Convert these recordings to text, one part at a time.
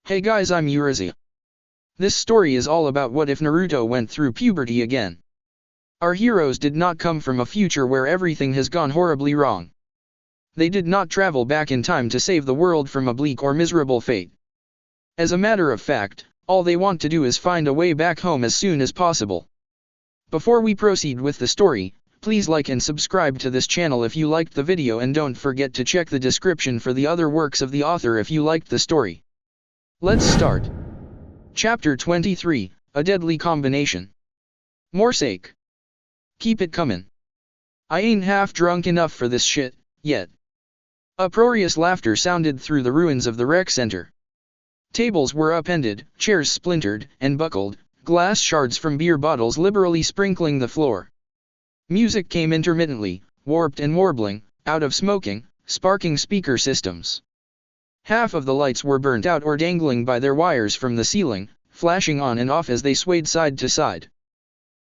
Hey guys, I'm Uriza. This story is all about what if Naruto went through puberty again. Our heroes did not come from a future where everything has gone horribly wrong. They did not travel back in time to save the world from a bleak or miserable fate. As a matter of fact, all they want to do is find a way back home as soon as possible. Before we proceed with the story, please like and subscribe to this channel if you liked the video, and don't forget to check the description for the other works of the author if you liked the story. Let's start. Chapter 23, A Deadly Combination. More sake. Keep it comin'. I ain't half drunk enough for this shit, yet. Uproarious laughter sounded through the ruins of the rec center. Tables were upended, chairs splintered and buckled, glass shards from beer bottles liberally sprinkling the floor. Music came intermittently, warped and warbling, out of sparking speaker systems. Half of the lights were burnt out or dangling by their wires from the ceiling, flashing on and off as they swayed side to side.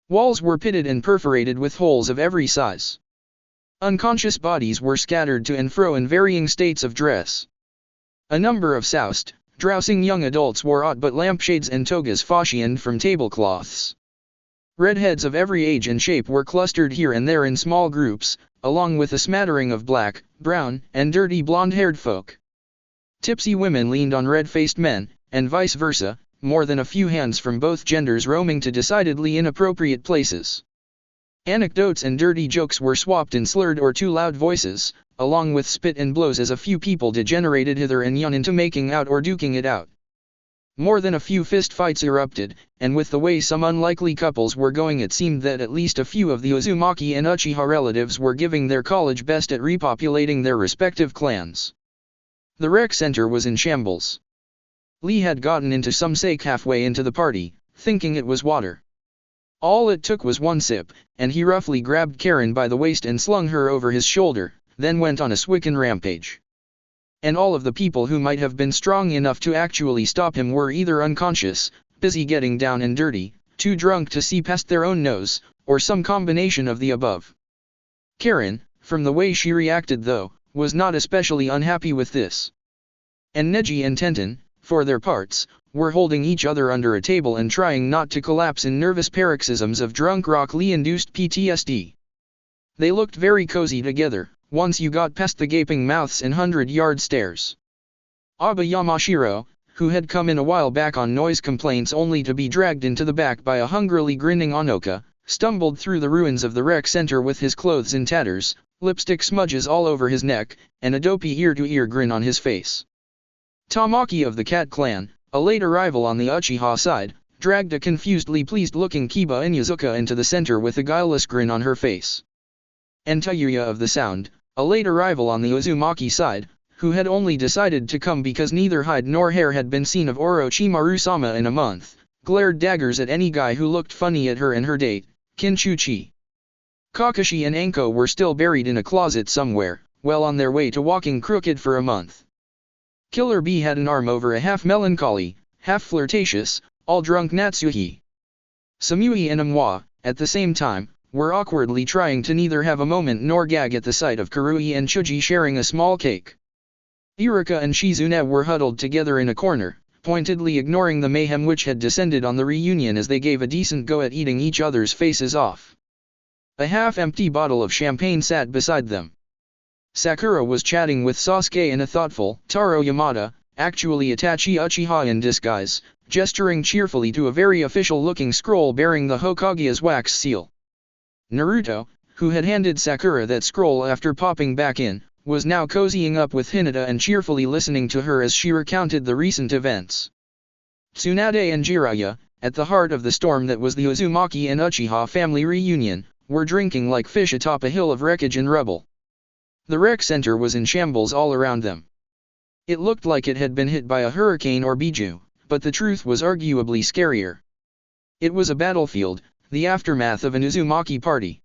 Walls were pitted and perforated with holes of every size. Unconscious bodies were scattered to and fro in varying states of dress. A number of soused, drowsing young adults wore aught but lampshades and togas fashioned from tablecloths. Redheads of every age and shape were clustered here and there in small groups, along with a smattering of black, brown, and dirty blonde-haired folk. Tipsy women leaned on red-faced men, and vice versa, more than a few hands from both genders roaming to decidedly inappropriate places. Anecdotes and dirty jokes were swapped in slurred or too loud voices, along with spit and blows as a few people degenerated hither and yon into making out or duking it out. More than a few fist fights erupted, and with the way some unlikely couples were going, it seemed that at least a few of the Uzumaki and Uchiha relatives were giving their college best at repopulating their respective clans. The rec center was in shambles. Lee had gotten into some sake halfway into the party, thinking it was water. All it took was one sip, and he roughly grabbed Karen by the waist and slung her over his shoulder, then went on a Swicken rampage. And all of the people who might have been strong enough to actually stop him were either unconscious, busy getting down and dirty, too drunk to see past their own nose, or some combination of the above. Karen, from the way she reacted though, was not especially unhappy with this. And Neji and Tenten, for their parts, were holding each other under a table and trying not to collapse in nervous paroxysms of drunk Rock Lee-induced PTSD. They looked very cozy together, once you got past the gaping mouths and 100-yard stares. Aba Yamashiro, who had come in a while back on noise complaints only to be dragged into the back by a hungrily grinning Onoka, stumbled through the ruins of the rec center with his clothes in tatters, lipstick smudges all over his neck, and a dopey ear-to-ear grin on his face. Tamaki of the Cat Clan, a late arrival on the Uchiha side, dragged a confusedly pleased-looking Kiba Inyazuka into the center with a guileless grin on her face. And Tayuya of the Sound, a late arrival on the Uzumaki side, who had only decided to come because neither hide nor hair had been seen of Orochimaru-sama in a month, glared daggers at any guy who looked funny at her and her date, Kinchuchi. Kakashi and Anko were still buried in a closet somewhere, well on their way to walking crooked for a month. Killer Bee had an arm over a half-melancholy, half-flirtatious, all-drunk Natsuhi. Samui and Amwa, at the same time, were awkwardly trying to neither have a moment nor gag at the sight of Karui and Chuji sharing a small cake. Iruka and Shizune were huddled together in a corner, pointedly ignoring the mayhem which had descended on the reunion as they gave a decent go at eating each other's faces off. A half-empty bottle of champagne sat beside them. Sakura was chatting with Sasuke and a thoughtful Taro Yamada, actually Itachi Uchiha in disguise, gesturing cheerfully to a very official-looking scroll bearing the Hokage's wax seal. Naruto, who had handed Sakura that scroll after popping back in, was now cozying up with Hinata and cheerfully listening to her as she recounted the recent events. Tsunade and Jiraiya, at the heart of the storm that was the Uzumaki and Uchiha family reunion, were drinking like fish atop a hill of wreckage and rubble. The rec center was in shambles all around them. It looked like it had been hit by a hurricane or biju, but the truth was arguably scarier. It was a battlefield, the aftermath of an Uzumaki party.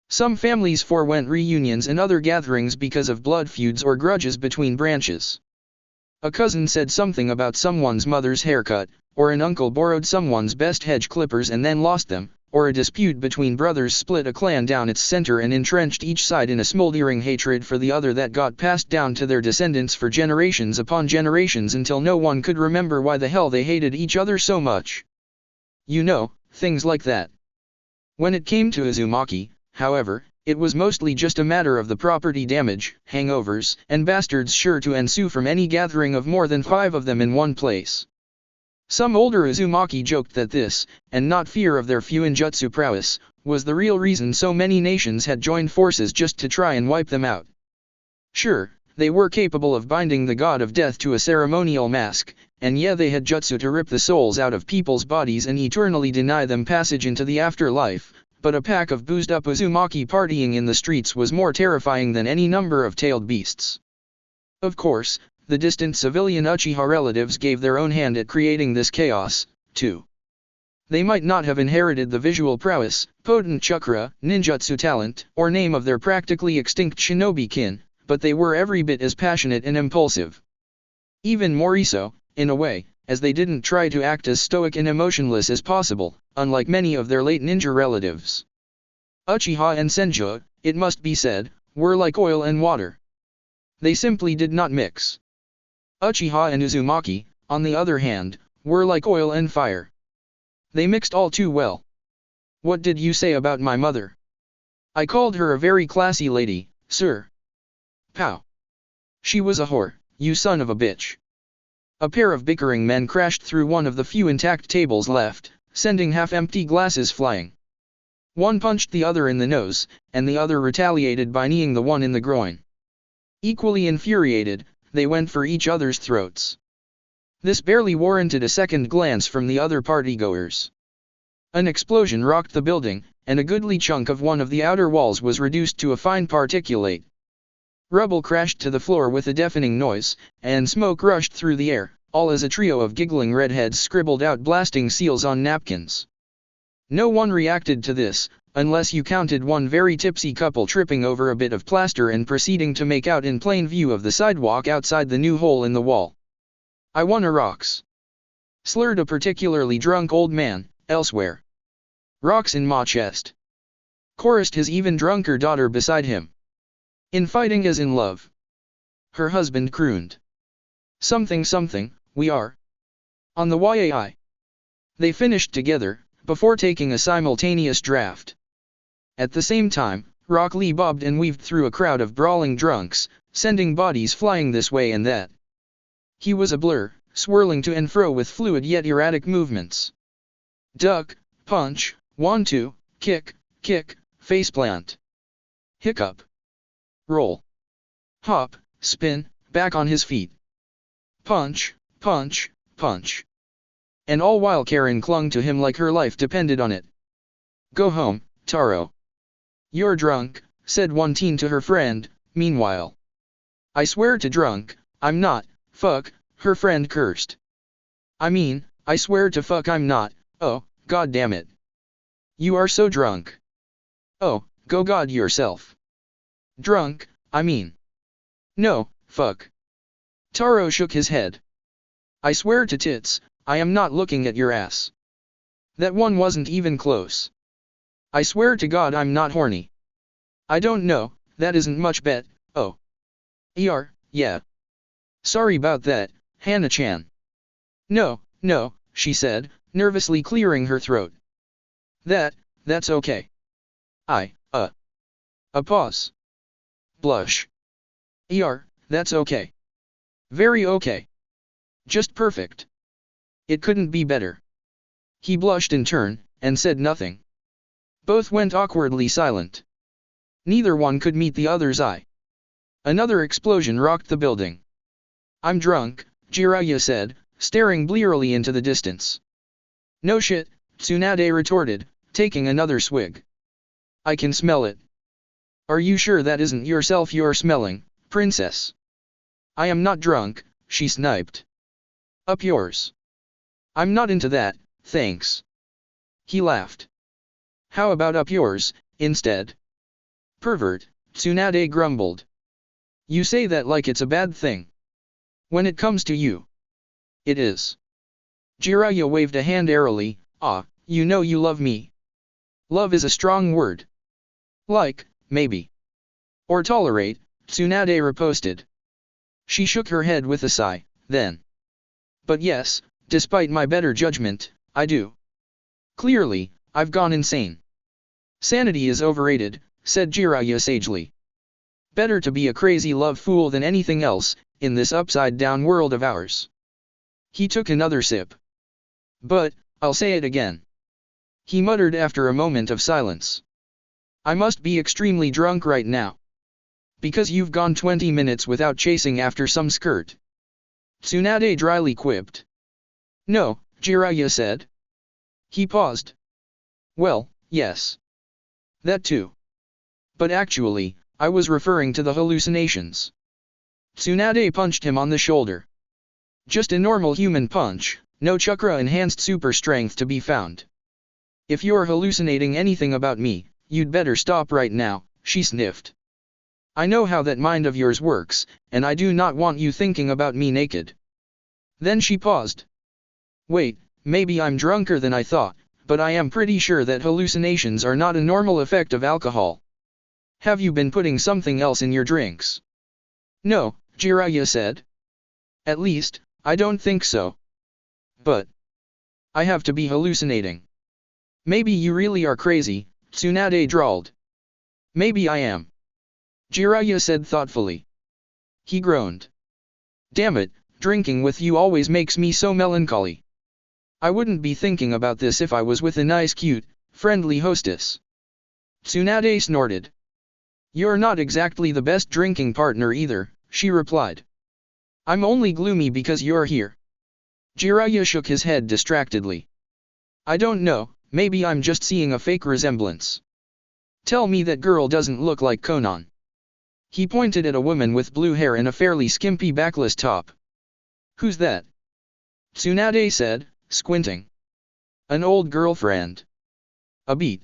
Some families forewent reunions and other gatherings because of blood feuds or grudges between branches. A cousin said something about someone's mother's haircut, or an uncle borrowed someone's best hedge clippers and then lost them, or a dispute between brothers split a clan down its center and entrenched each side in a smoldering hatred for the other that got passed down to their descendants for generations upon generations until no one could remember why the hell they hated each other so much. You know, things like that. When it came to Uzumaki, however, it was mostly just a matter of the property damage, hangovers, and bastards sure to ensue from any gathering of more than 5 of them in one place. Some older Uzumaki joked that this, and not fear of their Fuinjutsu prowess, was the real reason so many nations had joined forces just to try and wipe them out. Sure, they were capable of binding the god of death to a ceremonial mask, and yeah, they had jutsu to rip the souls out of people's bodies and eternally deny them passage into the afterlife, but a pack of boozed-up Uzumaki partying in the streets was more terrifying than any number of tailed beasts. Of course, the distant civilian Uchiha relatives gave their own hand at creating this chaos, too. They might not have inherited the visual prowess, potent chakra, ninjutsu talent, or name of their practically extinct shinobi kin, but they were every bit as passionate and impulsive. Even more so, in a way, as they didn't try to act as stoic and emotionless as possible, unlike many of their late ninja relatives. Uchiha and Senju, it must be said, were like oil and water. They simply did not mix. Uchiha and Uzumaki, on the other hand, were like oil and fire. They mixed all too well. What did you say about my mother? I called her a very classy lady, sir. Pow. She was a whore, you son of a bitch. A pair of bickering men crashed through one of the few intact tables left, sending half-empty glasses flying. One punched the other in the nose, and the other retaliated by kneeing the one in the groin. Equally infuriated, they went for each other's throats. This barely warranted a second glance from the other partygoers. An explosion rocked the building, and a goodly chunk of one of the outer walls was reduced to a fine particulate. Rubble crashed to the floor with a deafening noise, and smoke rushed through the air, all as a trio of giggling redheads scribbled out blasting seals on napkins. No one reacted to this, unless you counted one very tipsy couple tripping over a bit of plaster and proceeding to make out in plain view of the sidewalk outside the new hole in the wall. I wanna rocks. Slurred a particularly drunk old man, elsewhere. Rocks in ma chest. Chorused his even drunker daughter beside him. In fighting as in love. Her husband crooned. Something something, we are. On the YAI. They finished together, before taking a simultaneous draft. At the same time, Rock Lee bobbed and weaved through a crowd of brawling drunks, sending bodies flying this way and that. He was a blur, swirling to and fro with fluid yet erratic movements. Duck, punch, 1-2, kick, faceplant. Hiccup. Roll. Hop, spin, back on his feet. Punch, punch, punch. And all while Karen clung to him like her life depended on it. Go home, Taro. You're drunk, said one teen to her friend, meanwhile. I swear to drunk, I'm not, fuck, her friend cursed. I mean, I swear to fuck I'm not, oh, god damn it. You are so drunk. Oh, go god yourself. Drunk, I mean. No, fuck. Taro shook his head. I swear to tits, I am not looking at your ass. That one wasn't even close. I swear to God I'm not horny. I don't know, that isn't much bet, oh. Yeah. Sorry about that, Hana-chan. No, she said, nervously clearing her throat. That's okay. A pause. Blush. That's okay. Very okay. Just perfect. It couldn't be better. He blushed in turn, and said nothing. Both went awkwardly silent. Neither one could meet the other's eye. Another explosion rocked the building. I'm drunk, Jiraiya said, staring blearily into the distance. No shit, Tsunade retorted, taking another swig. I can smell it. Are you sure that isn't yourself you're smelling, princess? I am not drunk, she sniped. Up yours. I'm not into that, thanks. He laughed. How about up yours, instead? Pervert, Tsunade grumbled. You say that like it's a bad thing. When it comes to you. It is. Jiraiya waved a hand airily, you know you love me. Love is a strong word. Like, maybe. Or tolerate, Tsunade riposted. She shook her head with a sigh, then. But yes, despite my better judgment, I do. Clearly, I've gone insane. Sanity is overrated, said Jiraiya sagely. Better to be a crazy love fool than anything else, in this upside-down world of ours. He took another sip. But, I'll say it again. He muttered after a moment of silence. I must be extremely drunk right now. Because you've gone 20 minutes without chasing after some skirt. Tsunade dryly quipped. No, Jiraiya said. He paused. Well, yes. That too. But actually, I was referring to the hallucinations. Tsunade punched him on the shoulder. Just a normal human punch, no chakra-enhanced super strength to be found. If you're hallucinating anything about me, you'd better stop right now, she sniffed. I know how that mind of yours works, and I do not want you thinking about me naked. Then she paused. Wait, maybe I'm drunker than I thought, but I am pretty sure that hallucinations are not a normal effect of alcohol. Have you been putting something else in your drinks? No, Jiraiya said. At least, I don't think so. But I have to be hallucinating. Maybe you really are crazy, Tsunade drawled. Maybe I am. Jiraiya said thoughtfully. He groaned. Damn it, drinking with you always makes me so melancholy. I wouldn't be thinking about this if I was with a nice cute, friendly hostess. Tsunade snorted. You're not exactly the best drinking partner either, she replied. I'm only gloomy because you're here. Jiraiya shook his head distractedly. I don't know, maybe I'm just seeing a fake resemblance. Tell me that girl doesn't look like Konan. He pointed at a woman with blue hair and a fairly skimpy backless top. Who's that? Tsunade said, squinting. An old girlfriend. A beat.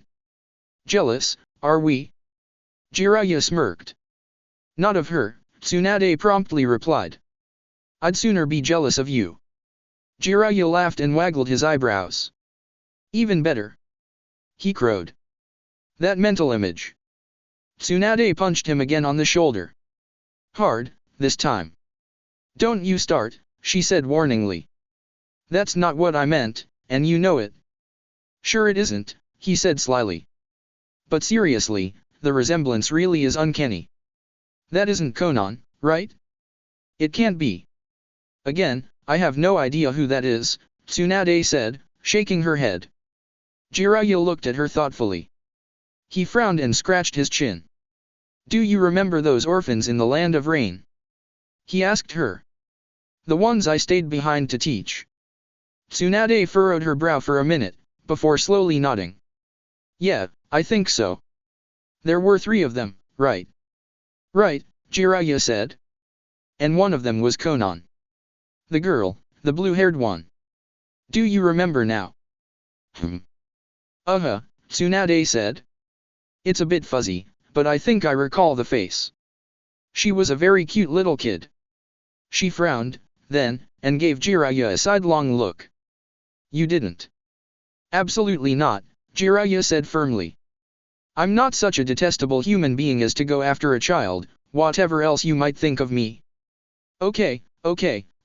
Jealous, are we? Jiraiya smirked. Not of her, Tsunade promptly replied. I'd sooner be jealous of you. Jiraiya laughed and waggled his eyebrows. Even better. He crowed. That mental image. Tsunade punched him again on the shoulder. Hard, this time. Don't you start, she said warningly. That's not what I meant, and you know it. Sure it isn't, he said slyly. But seriously, the resemblance really is uncanny. That isn't Konan, right? It can't be. Again, I have no idea who that is, Tsunade said, shaking her head. Jiraiya looked at her thoughtfully. He frowned and scratched his chin. Do you remember those orphans in the Land of Rain? He asked her. The ones I stayed behind to teach. Tsunade furrowed her brow for a minute, before slowly nodding. Yeah, I think so. There were 3 of them, right? Right, Jiraiya said. And one of them was Konan. The girl, the blue-haired one. Do you remember now? Tsunade said. It's a bit fuzzy, but I think I recall the face. She was a very cute little kid. She frowned, then, and gave Jiraiya a sidelong look. You didn't. Absolutely not, Jiraiya said firmly. I'm not such a detestable human being as to go after a child, whatever else you might think of me. Okay,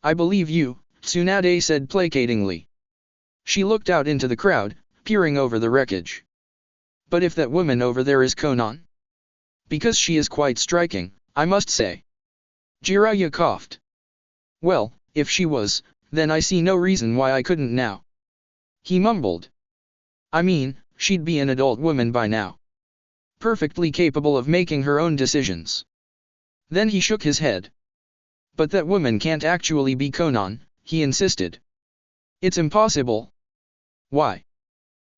I believe you, Tsunade said placatingly. She looked out into the crowd, peering over the wreckage. But if that woman over there is Konan? Because she is quite striking, I must say. Jiraiya coughed. Well, if she was, then I see no reason why I couldn't now. He mumbled. I mean, she'd be an adult woman by now. Perfectly capable of making her own decisions. Then he shook his head. But that woman can't actually be Konan, he insisted. It's impossible. Why?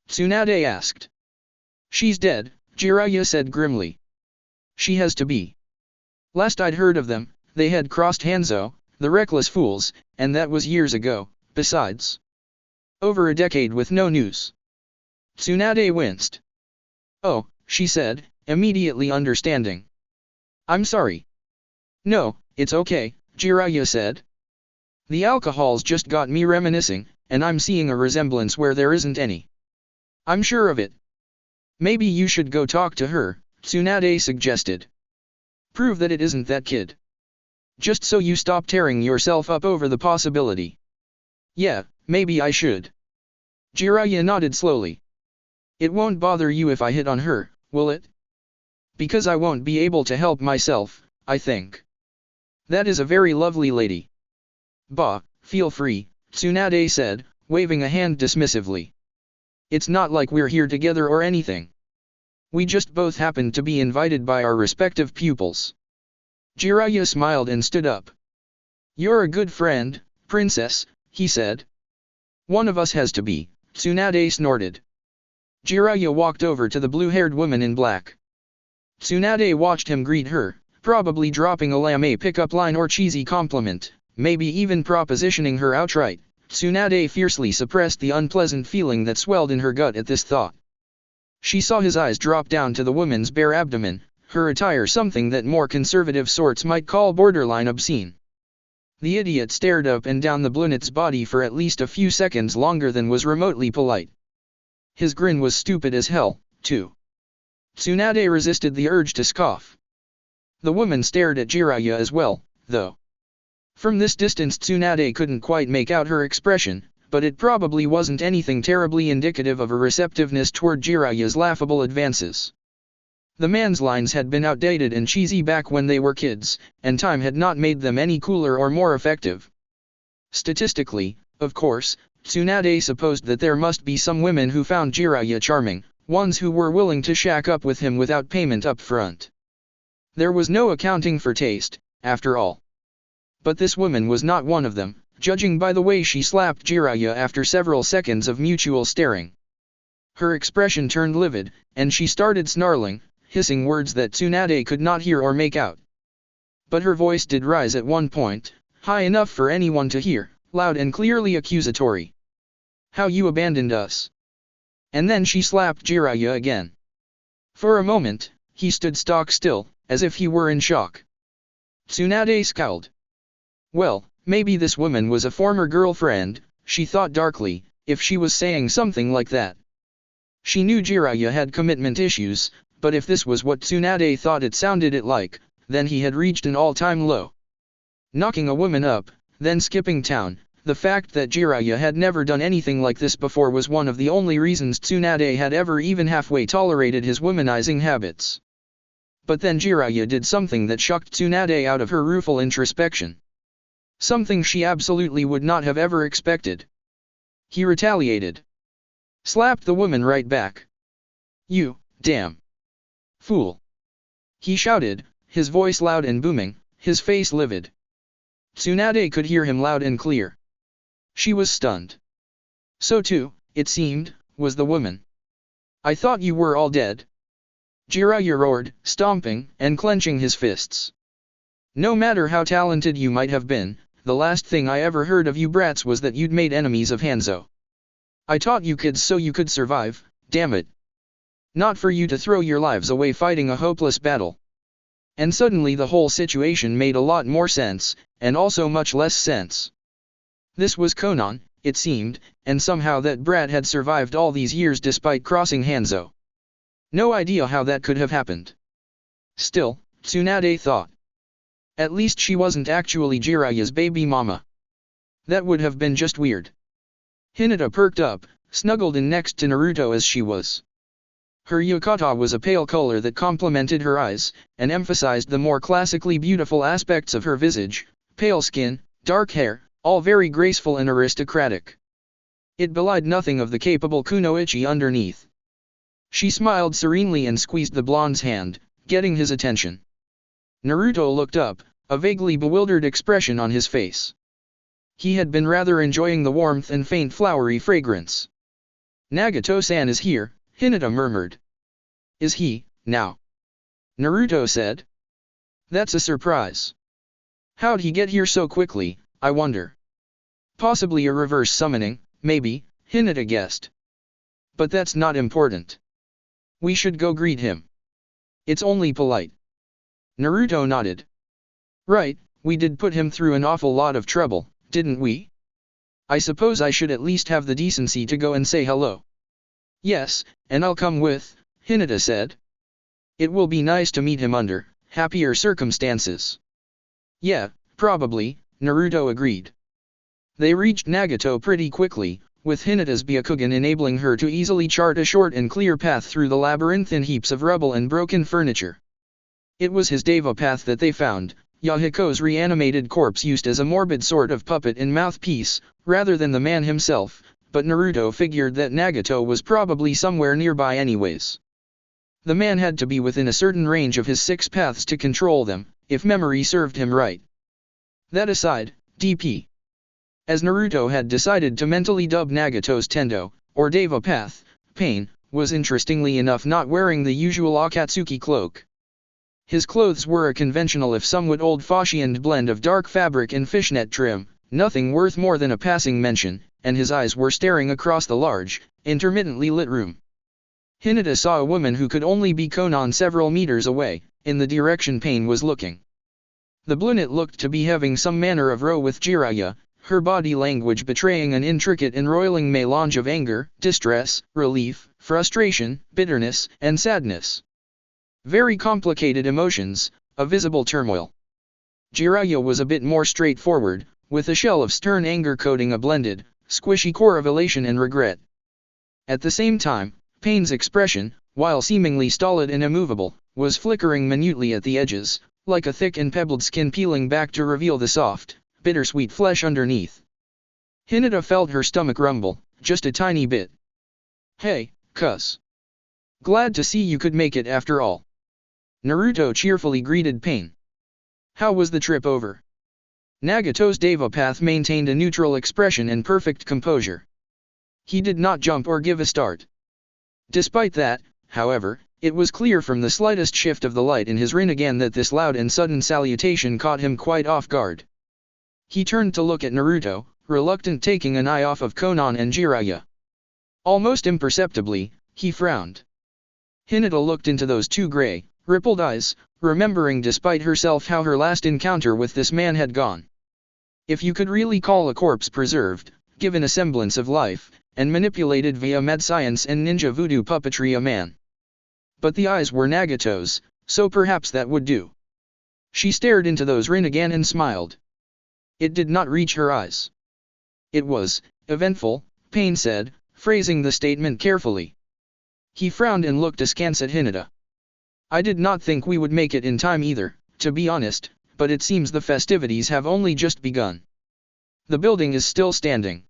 Tsunade asked. She's dead, Jiraiya said grimly. She has to be. Last I'd heard of them, they had crossed Hanzo, the reckless fools, and that was years ago, besides. Over a decade with no news. Tsunade winced. Oh, she said, immediately understanding. I'm sorry. No, it's okay, Jiraiya said. The alcohol's just got me reminiscing, and I'm seeing a resemblance where there isn't any. I'm sure of it. Maybe you should go talk to her, Tsunade suggested. Prove that it isn't that kid. Just so you stop tearing yourself up over the possibility. Yeah, maybe I should. Jiraiya nodded slowly. It won't bother you if I hit on her, will it? Because I won't be able to help myself, I think. That is a very lovely lady. Bah, feel free, Tsunade said, waving a hand dismissively. It's not like we're here together or anything. We just both happened to be invited by our respective pupils. Jiraiya smiled and stood up. You're a good friend, princess, he said. One of us has to be, Tsunade snorted. Jiraiya walked over to the blue-haired woman in black. Tsunade watched him greet her, probably dropping a lame pickup line or cheesy compliment, maybe even propositioning her outright. Tsunade fiercely suppressed the unpleasant feeling that swelled in her gut at this thought. She saw his eyes drop down to the woman's bare abdomen, her attire something that more conservative sorts might call borderline obscene. The idiot stared up and down the brunette's body for at least a few seconds longer than was remotely polite. His grin was stupid as hell, too. Tsunade resisted the urge to scoff. The woman stared at Jiraiya as well, though. From this distance Tsunade couldn't quite make out her expression, but it probably wasn't anything terribly indicative of a receptiveness toward Jiraiya's laughable advances. The man's lines had been outdated and cheesy back when they were kids, and time had not made them any cooler or more effective. Statistically, of course, Tsunade supposed that there must be some women who found Jiraiya charming, ones who were willing to shack up with him without payment up front. There was no accounting for taste, after all. But this woman was not one of them, judging by the way she slapped Jiraiya after several seconds of mutual staring. Her expression turned livid, and she started snarling, hissing words that Tsunade could not hear or make out. But her voice did rise at one point, high enough for anyone to hear, loud and clearly accusatory. How you abandoned us. And then she slapped Jiraiya again. For a moment, he stood stock still, as if he were in shock. Tsunade scowled. Well, maybe this woman was a former girlfriend, she thought darkly, if she was saying something like that. She knew Jiraiya had commitment issues, but if this was what Tsunade thought it sounded like, then he had reached an all-time low. Knocking a woman up, then skipping town, the fact that Jiraiya had never done anything like this before was one of the only reasons Tsunade had ever even halfway tolerated his womanizing habits. But then Jiraiya did something that shocked Tsunade out of her rueful introspection. Something she absolutely would not have ever expected. He retaliated. Slapped the woman right back. You, damn fool! He shouted, his voice loud and booming, his face livid. Tsunade could hear him loud and clear. She was stunned. So too, it seemed, was the woman. I thought you were all dead. Jiraiya roared, stomping and clenching his fists. No matter how talented you might have been, the last thing I ever heard of you brats was that you'd made enemies of Hanzo. I taught you kids so you could survive, damn it. Not for you to throw your lives away fighting a hopeless battle. And suddenly the whole situation made a lot more sense, and also much less sense. This was Konan, it seemed, and somehow that brat had survived all these years despite crossing Hanzo. No idea how that could have happened. Still, Tsunade thought. At least she wasn't actually Jiraiya's baby mama. That would have been just weird. Hinata perked up, snuggled in next to Naruto as she was. Her yukata was a pale color that complemented her eyes, and emphasized the more classically beautiful aspects of her visage, pale skin, dark hair, all very graceful and aristocratic. It belied nothing of the capable kunoichi underneath. She smiled serenely and squeezed the blonde's hand, getting his attention. Naruto looked up, a vaguely bewildered expression on his face. He had been rather enjoying the warmth and faint flowery fragrance. Nagato-san is here, Hinata murmured. Is he, now? Naruto said. That's a surprise. How'd he get here so quickly, I wonder? Possibly a reverse summoning, maybe, Hinata guessed. But that's not important. We should go greet him. It's only polite. Naruto nodded. Right, we did put him through an awful lot of trouble, didn't we? I suppose I should at least have the decency to go and say hello. Yes, and I'll come with, Hinata said. It will be nice to meet him under happier circumstances. Yeah, probably, Naruto agreed. They reached Nagato pretty quickly, with Hinata's Byakugan enabling her to easily chart a short and clear path through the labyrinthine heaps of rubble and broken furniture. It was his Deva path that they found, Yahiko's reanimated corpse used as a morbid sort of puppet and mouthpiece, rather than the man himself, but Naruto figured that Nagato was probably somewhere nearby anyways. The man had to be within a certain range of his 6 paths to control them, if memory served him right. That aside, DP. As Naruto had decided to mentally dub Nagato's Tendo, or Deva path, Pain, was interestingly enough not wearing the usual Akatsuki cloak. His clothes were a conventional if somewhat old-fashioned blend of dark fabric and fishnet trim, nothing worth more than a passing mention, and his eyes were staring across the large, intermittently lit room. Hinata saw a woman who could only be Konan several meters away, in the direction Pain was looking. The brunette looked to be having some manner of row with Jiraiya, her body language betraying an intricate and roiling melange of anger, distress, relief, frustration, bitterness, and sadness. Very complicated emotions, a visible turmoil. Jiraiya was a bit more straightforward, with a shell of stern anger coating a blended, squishy core of elation and regret. At the same time, Pain's expression, while seemingly stolid and immovable, was flickering minutely at the edges, like a thick and pebbled skin peeling back to reveal the soft, bittersweet flesh underneath. Hinata felt her stomach rumble, just a tiny bit. Hey, cuss. Glad to see you could make it after all. Naruto cheerfully greeted Pain. How was the trip over? Nagato's Deva path maintained a neutral expression and perfect composure. He did not jump or give a start. Despite that, however, it was clear from the slightest shift of the light in his Rinnegan that this loud and sudden salutation caught him quite off guard. He turned to look at Naruto, reluctant taking an eye off of Konan and Jiraiya. Almost imperceptibly, he frowned. Hinata looked into those two gray, rippled eyes, remembering despite herself how her last encounter with this man had gone. If you could really call a corpse preserved, given a semblance of life, and manipulated via med science and ninja voodoo puppetry a man. But the eyes were Nagato's, so perhaps that would do. She stared into those Rinnegan and smiled. It did not reach her eyes. It was eventful, Pain said, phrasing the statement carefully. He frowned and looked askance at Hinata. I did not think we would make it in time either, to be honest, but it seems the festivities have only just begun. The building is still standing.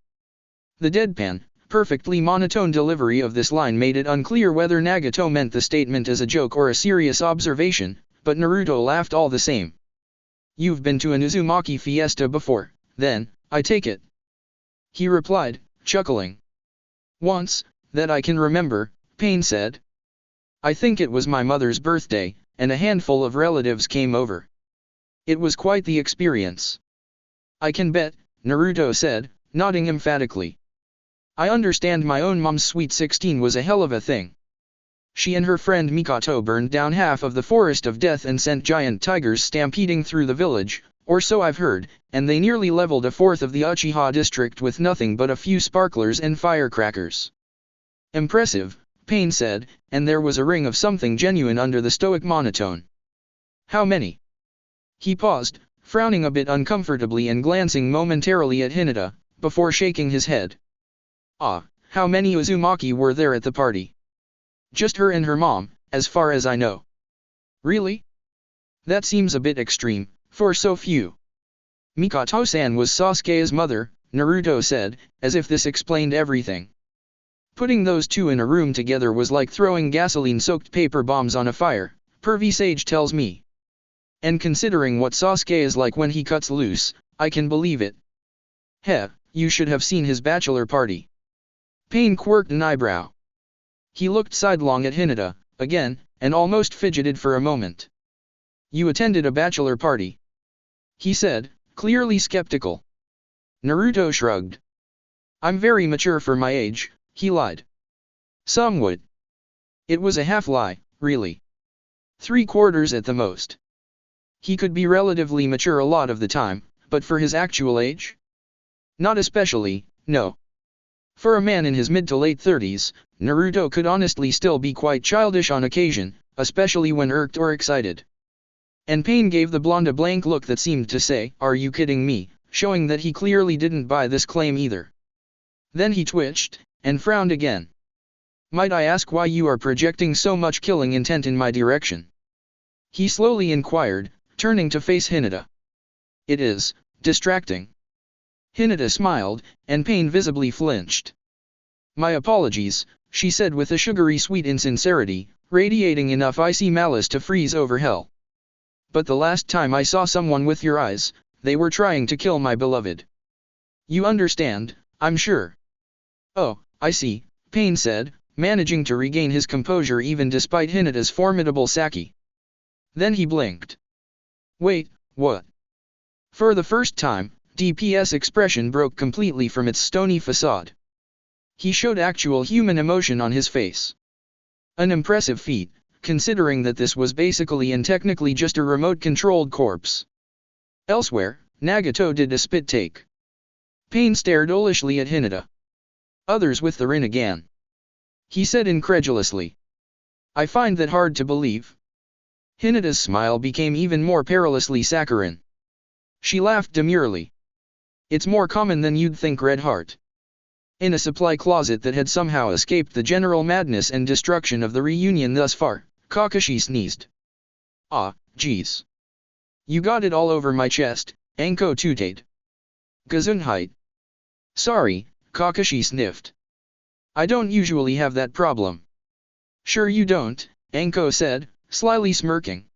The deadpan, perfectly monotone delivery of this line made it unclear whether Nagato meant the statement as a joke or a serious observation, but Naruto laughed all the same. You've been to an Uzumaki fiesta before, then, I take it. He replied, chuckling. Once, that I can remember, Pain said. I think it was my mother's birthday, and a handful of relatives came over. It was quite the experience. I can bet, Naruto said, nodding emphatically. I understand my own mom's sweet 16 was a hell of a thing. She and her friend Mikoto burned down half of the forest of death and sent giant tigers stampeding through the village, or so I've heard, and they nearly leveled a fourth of the Uchiha district with nothing but a few sparklers and firecrackers. Impressive, Pain said, and there was a ring of something genuine under the stoic monotone. How many? He paused, frowning a bit uncomfortably and glancing momentarily at Hinata, before shaking his head. Ah, how many Uzumaki were there at the party? Just her and her mom, as far as I know. Really? That seems a bit extreme, for so few. Mikoto-san was Sasuke's mother, Naruto said, as if this explained everything. Putting those two in a room together was like throwing gasoline-soaked paper bombs on a fire, Pervy Sage tells me. And considering what Sasuke is like when he cuts loose, I can believe it. Heh, you should have seen his bachelor party. Pain quirked an eyebrow. He looked sidelong at Hinata, again, and almost fidgeted for a moment. You attended a bachelor party? He said, clearly skeptical. Naruto shrugged. I'm very mature for my age, he lied. Somewhat. It was a half-lie, really. 3/4 at the most. He could be relatively mature a lot of the time, but for his actual age? Not especially, no. For a man in his mid to late 30s, Naruto could honestly still be quite childish on occasion, especially when irked or excited. And Pain gave the blonde a blank look that seemed to say, "Are you kidding me?" showing that he clearly didn't buy this claim either. Then he twitched, and frowned again. "Might I ask why you are projecting so much killing intent in my direction?" he slowly inquired, turning to face Hinata. "It is distracting." Hinata smiled, and Pain visibly flinched. "My apologies," she said with a sugary sweet insincerity, radiating enough icy malice to freeze over hell. "But the last time I saw someone with your eyes, they were trying to kill my beloved. You understand, I'm sure." "Oh, I see," Pain said, managing to regain his composure even despite Hinata's formidable sake. Then he blinked. "Wait, what?" For the first time, DPS expression broke completely from its stony facade. He showed actual human emotion on his face. An impressive feat, considering that this was basically and technically just a remote-controlled corpse. Elsewhere, Nagato did a spit take. Pain stared olishly at Hinata. "Others with the Rinnegan," he said incredulously. "I find that hard to believe." Hinata's smile became even more perilously saccharine. She laughed demurely. "It's more common than you'd think, Red Heart." In a supply closet that had somehow escaped the general madness and destruction of the reunion thus far, Kakashi sneezed. "Ah, geez. You got it all over my chest," Anko tooted. "Gesundheit." "Sorry," Kakashi sniffed. "I don't usually have that problem." "Sure you don't," Anko said, slyly smirking.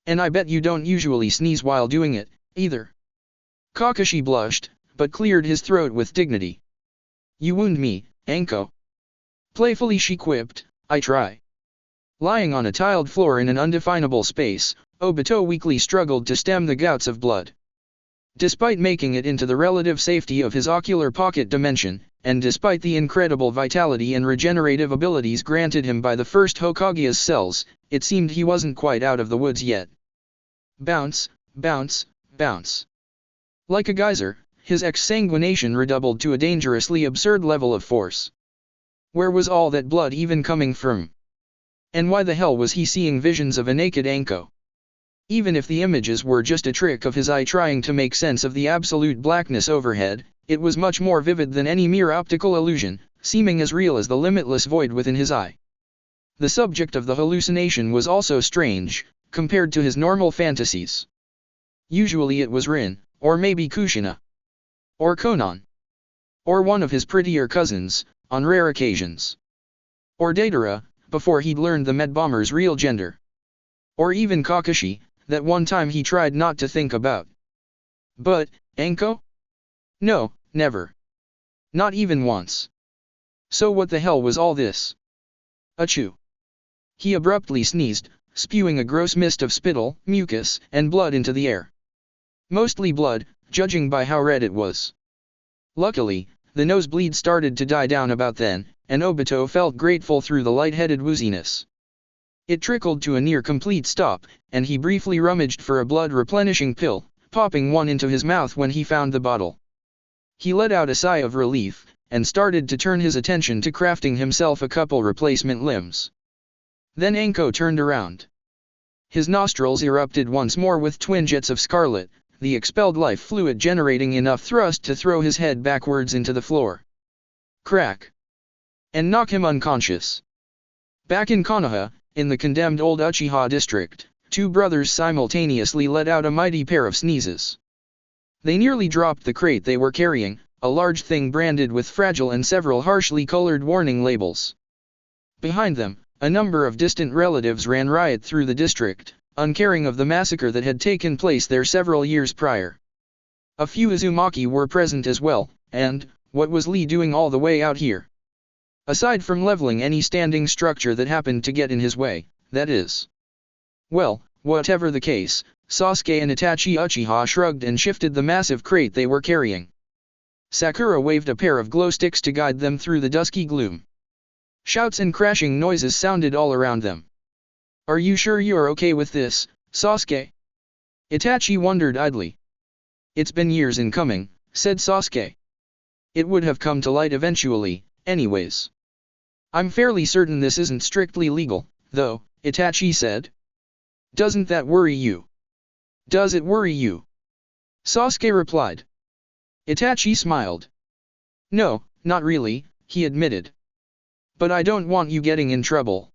"And I bet you don't usually sneeze while doing it, either." Kakashi blushed, but cleared his throat with dignity. "You wound me, Anko." Playfully she quipped, "I try." Lying on a tiled floor in an undefinable space, Obito weakly struggled to stem the gouts of blood. Despite making it into the relative safety of his ocular pocket dimension, and despite the incredible vitality and regenerative abilities granted him by the first Hokage's cells, it seemed he wasn't quite out of the woods yet. Bounce, bounce, bounce. Like a geyser, his exsanguination redoubled to a dangerously absurd level of force. Where was all that blood even coming from? And why the hell was he seeing visions of a naked Anko? Even if the images were just a trick of his eye trying to make sense of the absolute blackness overhead, it was much more vivid than any mere optical illusion, seeming as real as the limitless void within his eye. The subject of the hallucination was also strange, compared to his normal fantasies. Usually it was Rin, or maybe Kushina. Or Konan. Or one of his prettier cousins, on rare occasions. Or Deidara, before he'd learned the Medbomber's real gender. Or even Kakashi, that one time he tried not to think about. But, Anko? No, never. Not even once. So what the hell was all this? Achoo. He abruptly sneezed, spewing a gross mist of spittle, mucus, and blood into the air. Mostly blood, judging by how red it was. Luckily, the nosebleed started to die down about then, and Obito felt grateful through the light-headed wooziness. It trickled to a near-complete stop, and he briefly rummaged for a blood-replenishing pill, popping one into his mouth when he found the bottle. He let out a sigh of relief, and started to turn his attention to crafting himself a couple replacement limbs. Then Anko turned around. His nostrils erupted once more with twin jets of scarlet, the expelled life fluid generating enough thrust to throw his head backwards into the floor. Crack. And knock him unconscious. Back in Konoha, in the condemned old Uchiha district, two brothers simultaneously let out a mighty pair of sneezes. They nearly dropped the crate they were carrying, a large thing branded with fragile and several harshly colored warning labels. Behind them, a number of distant relatives ran riot through the district, uncaring of the massacre that had taken place there several years prior. A few Uzumaki were present as well, and, what was Lee doing all the way out here? Aside from leveling any standing structure that happened to get in his way, that is. Well, whatever the case, Sasuke and Itachi Uchiha shrugged and shifted the massive crate they were carrying. Sakura waved a pair of glow sticks to guide them through the dusky gloom. Shouts and crashing noises sounded all around them. "Are you sure you're okay with this, Sasuke?" Itachi wondered idly. "It's been years in coming," said Sasuke. It would have come to light eventually, anyways. I'm fairly certain this isn't strictly legal, though, Itachi said. Doesn't that worry you? Does it worry you? Sasuke replied. Itachi smiled. No, not really, he admitted. But I don't want you getting in trouble.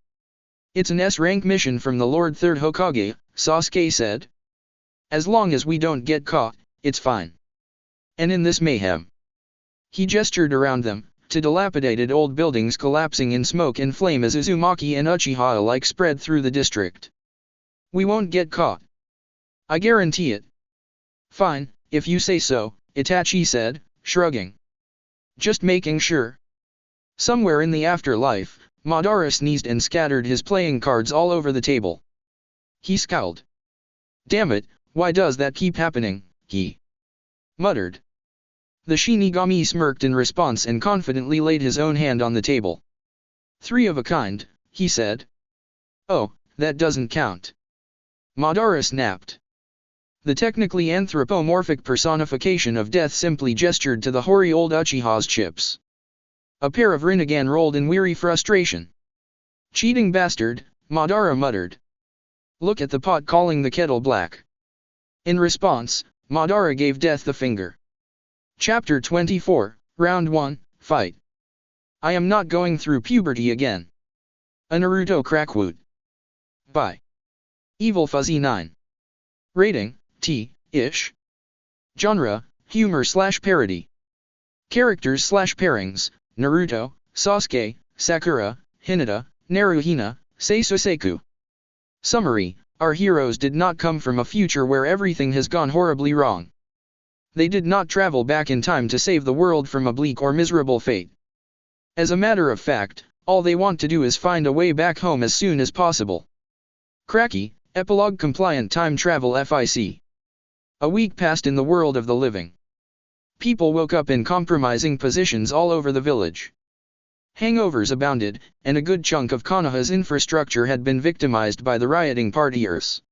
It's an S-rank mission from the Lord Third Hokage, Sasuke said. As long as we don't get caught, it's fine. And in this mayhem. He gestured around them, to dilapidated old buildings collapsing in smoke and flame as Uzumaki and Uchiha alike spread through the district. We won't get caught. I guarantee it. Fine, if you say so, Itachi said, shrugging. Just making sure. Somewhere in the afterlife, Madara sneezed and scattered his playing cards all over the table. He scowled. Damn it, why does that keep happening, he muttered. The Shinigami smirked in response and confidently laid his own hand on the table. Three of a kind, he said. Oh, that doesn't count. Madara snapped. The technically anthropomorphic personification of death simply gestured to the hoary old Uchiha's chips. A pair of Rinnegan rolled in weary frustration. Cheating bastard, Madara muttered. Look at the pot calling the kettle black. In response, Madara gave death the finger. Chapter 24, Round 1, Fight. I am not going through puberty again. A Naruto crackwoot. By Evil Fuzzy 9. Rating, T-ish. Genre, humor/parody. Characters/pairings, Naruto, Sasuke, Sakura, Hinata, Naruhina, Seisoseku. Summary, our heroes did not come from a future where everything has gone horribly wrong. They did not travel back in time to save the world from a bleak or miserable fate. As a matter of fact, all they want to do is find a way back home as soon as possible. Cracky, Epilogue Compliant Time Travel FIC. A week passed in the world of the living. People woke up in compromising positions all over the village. Hangovers abounded, and a good chunk of Konoha's infrastructure had been victimized by the rioting partiers.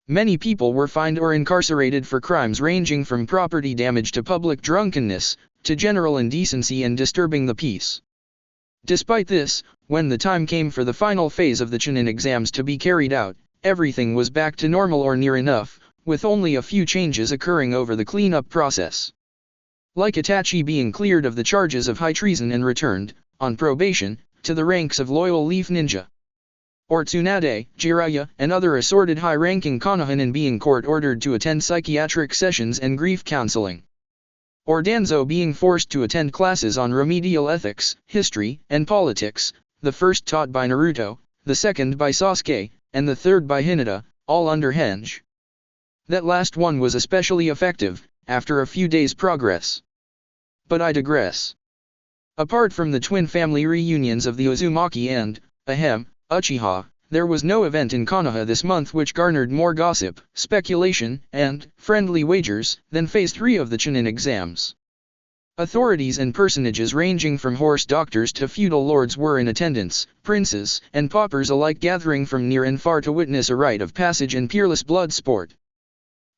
Many people were fined or incarcerated for crimes ranging from property damage to public drunkenness, to general indecency and disturbing the peace. Despite this, when the time came for the final phase of the Chunin exams to be carried out, everything was back to normal or near enough, with only a few changes occurring over the cleanup process. Like Itachi being cleared of the charges of high treason and returned, on probation, to the ranks of loyal Leaf Ninja. Or Tsunade, Jiraiya, and other assorted high-ranking Konohanin being court-ordered to attend psychiatric sessions and grief counseling. Or Danzo being forced to attend classes on remedial ethics, history, and politics, the first taught by Naruto, the second by Sasuke, and the third by Hinata, all under Henge. That last one was especially effective, after a few days' progress. But I digress. Apart from the twin family reunions of the Uzumaki and, Uchiha, there was no event in Konoha this month which garnered more gossip, speculation, and friendly wagers than Phase 3 of the Chunin exams. Authorities and personages ranging from horse doctors to feudal lords were in attendance, princes and paupers alike gathering from near and far to witness a rite of passage in peerless blood sport.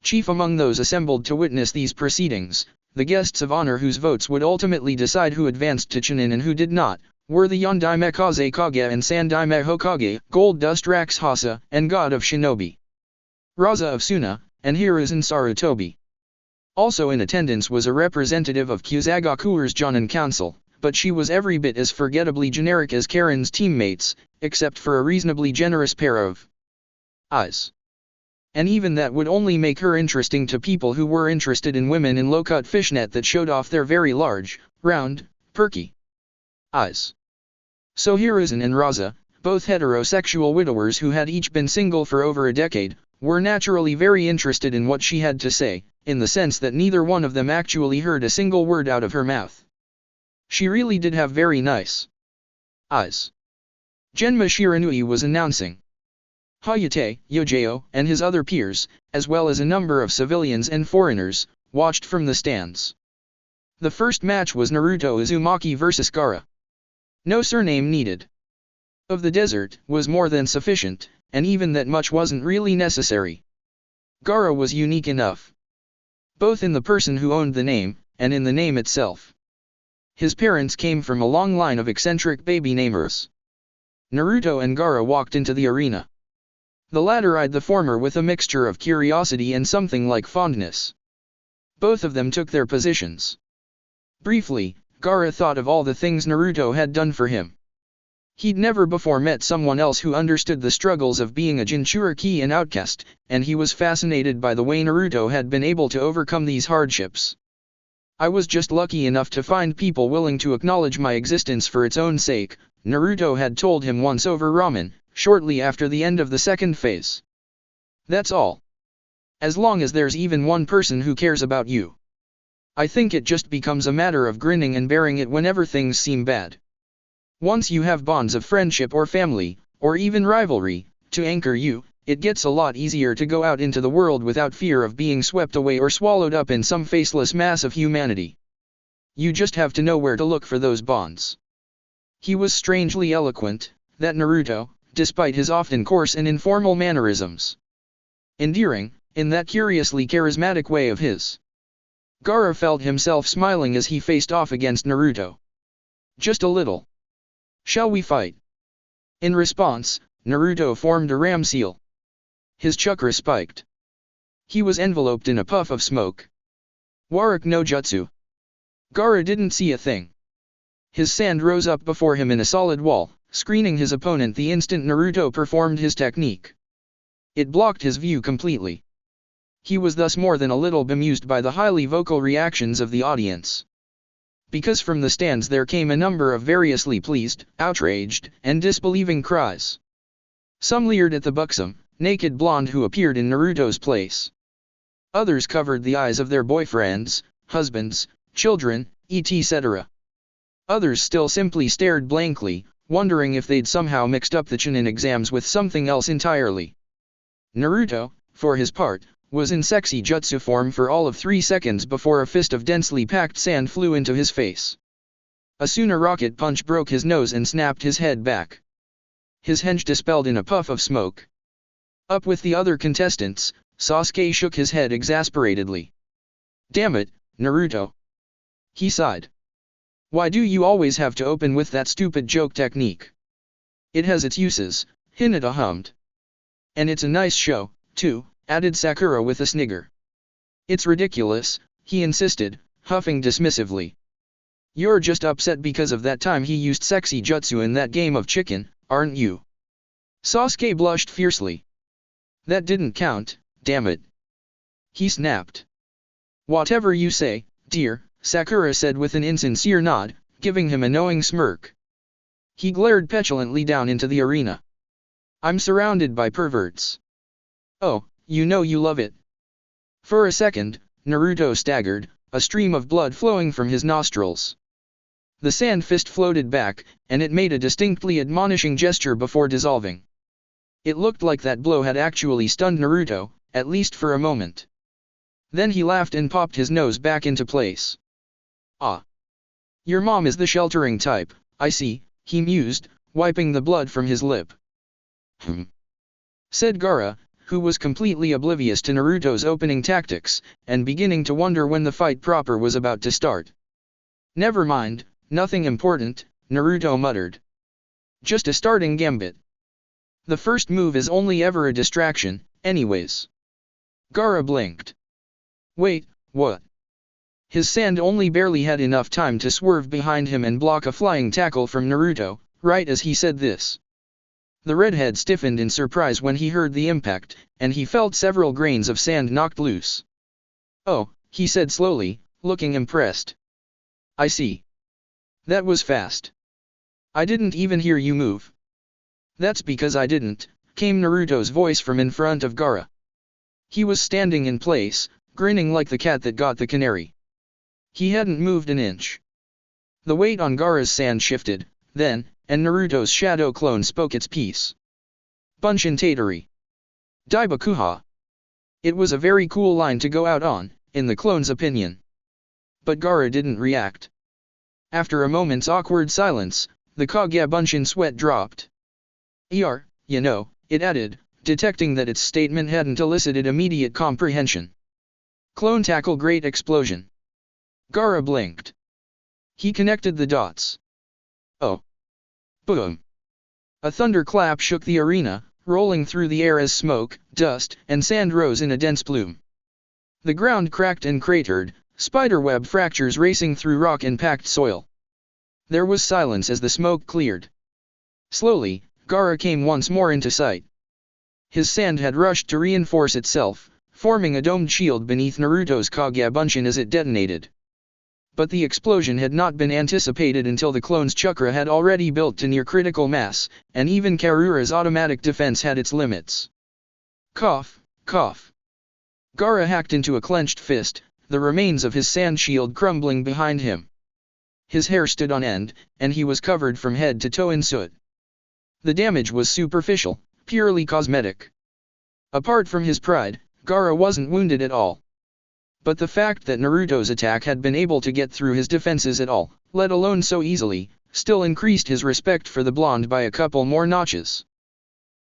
Chief among those assembled to witness these proceedings, the guests of honor whose votes would ultimately decide who advanced to Chunin and who did not, were the Yondaime Kazekage and Sandaime Hokage, Gold Dust Rax Hasa, and God of Shinobi, Raza of Suna, and Hiruzen Sarutobi. Also in attendance was a representative of Kyuzagakure's Jonin Council, but she was every bit as forgettably generic as Karen's teammates, except for a reasonably generous pair of eyes. And even that would only make her interesting to people who were interested in women in low-cut fishnet that showed off their very large, round, perky eyes. So Hiruzen and Raza, both heterosexual widowers who had each been single for over a decade, were naturally very interested in what she had to say, in the sense that neither one of them actually heard a single word out of her mouth. She really did have very nice eyes. Genma Shiranui was announcing. Hayate, Yojeo, and his other peers, as well as a number of civilians and foreigners, watched from the stands. The first match was Naruto Uzumaki vs Gaara. No surname needed. Of the desert was more than sufficient, and even that much wasn't really necessary. Gaara was unique enough. Both in the person who owned the name, and in the name itself. His parents came from a long line of eccentric baby namers. Naruto and Gaara walked into the arena. The latter eyed the former with a mixture of curiosity and something like fondness. Both of them took their positions. Briefly, Gaara thought of all the things Naruto had done for him. He'd never before met someone else who understood the struggles of being a Jinchuriki and outcast, and he was fascinated by the way Naruto had been able to overcome these hardships. I was just lucky enough to find people willing to acknowledge my existence for its own sake, Naruto had told him once over ramen, shortly after the end of the second phase. That's all. As long as there's even one person who cares about you. I think it just becomes a matter of grinning and bearing it whenever things seem bad. Once you have bonds of friendship or family, or even rivalry, to anchor you, it gets a lot easier to go out into the world without fear of being swept away or swallowed up in some faceless mass of humanity. You just have to know where to look for those bonds. He was strangely eloquent, that Naruto, despite his often coarse and informal mannerisms. Endearing, in that curiously charismatic way of his. Gaara felt himself smiling as he faced off against Naruto. Just a little. Shall we fight? In response, Naruto formed a ram seal. His chakra spiked. He was enveloped in a puff of smoke. Warak no Jutsu. Gaara didn't see a thing. His sand rose up before him in a solid wall, screening his opponent the instant Naruto performed his technique. It blocked his view completely. He was thus more than a little bemused by the highly vocal reactions of the audience. Because from the stands there came a number of variously pleased, outraged, and disbelieving cries. Some leered at the buxom, naked blonde who appeared in Naruto's place. Others covered the eyes of their boyfriends, husbands, children, etc. Others still simply stared blankly, wondering if they'd somehow mixed up the Chunin exams with something else entirely. Naruto, for his part, was in sexy jutsu form for all of 3 seconds before a fist of densely packed sand flew into his face. A Suna rocket punch broke his nose and snapped his head back. His henge dispelled in a puff of smoke. Up with the other contestants, Sasuke shook his head exasperatedly. Damn it, Naruto. He sighed. Why do you always have to open with that stupid joke technique? It has its uses, Hinata hummed. And it's a nice show, too, added Sakura with a snigger. It's ridiculous, he insisted, huffing dismissively. You're just upset because of that time he used sexy jutsu in that game of chicken, aren't you? Sasuke blushed fiercely. That didn't count, damn it. He snapped. Whatever you say, dear, Sakura said with an insincere nod, giving him a knowing smirk. He glared petulantly down into the arena. I'm surrounded by perverts. Oh, you know you love it. For a second, Naruto staggered, a stream of blood flowing from his nostrils. The sand fist floated back, and it made a distinctly admonishing gesture before dissolving. It looked like that blow had actually stunned Naruto, at least for a moment. Then he laughed and popped his nose back into place. Ah. Your mom is the sheltering type, I see, he mused, wiping the blood from his lip. Said Gaara, who was completely oblivious to Naruto's opening tactics, and beginning to wonder when the fight proper was about to start. Never mind, nothing important, Naruto muttered. Just a starting gambit. The first move is only ever a distraction, anyways. Gaara blinked. Wait, what? His sand only barely had enough time to swerve behind him and block a flying tackle from Naruto, right as he said this. The redhead stiffened in surprise when he heard the impact, and he felt several grains of sand knocked loose. Oh, he said slowly, looking impressed. I see. That was fast. I didn't even hear you move. That's because I didn't, came Naruto's voice from in front of Gaara. He was standing in place, grinning like the cat that got the canary. He hadn't moved an inch. The weight on Gaara's sand shifted, then, and Naruto's shadow clone spoke its piece. Bunshin Tatori. Daibakuha. It was a very cool line to go out on, in the clone's opinion. But Gaara didn't react. After a moment's awkward silence, the Kage Bunshin sweat dropped. You know, it added, detecting that its statement hadn't elicited immediate comprehension. Clone tackle great explosion. Gaara blinked. He connected the dots. Oh. Boom. A thunderclap shook the arena, rolling through the air as smoke, dust, and sand rose in a dense plume. The ground cracked and cratered, spiderweb fractures racing through rock and packed soil. There was silence as the smoke cleared. Slowly, Gaara came once more into sight. His sand had rushed to reinforce itself, forming a domed shield beneath Naruto's Kagebunshin as it detonated. But the explosion had not been anticipated until the clone's chakra had already built to near critical mass, and even Karura's automatic defense had its limits. Cough, cough. Gaara hacked into a clenched fist, the remains of his sand shield crumbling behind him. His hair stood on end, and he was covered from head to toe in soot. The damage was superficial, purely cosmetic. Apart from his pride, Gaara wasn't wounded at all. But the fact that Naruto's attack had been able to get through his defenses at all, let alone so easily, still increased his respect for the blonde by a couple more notches.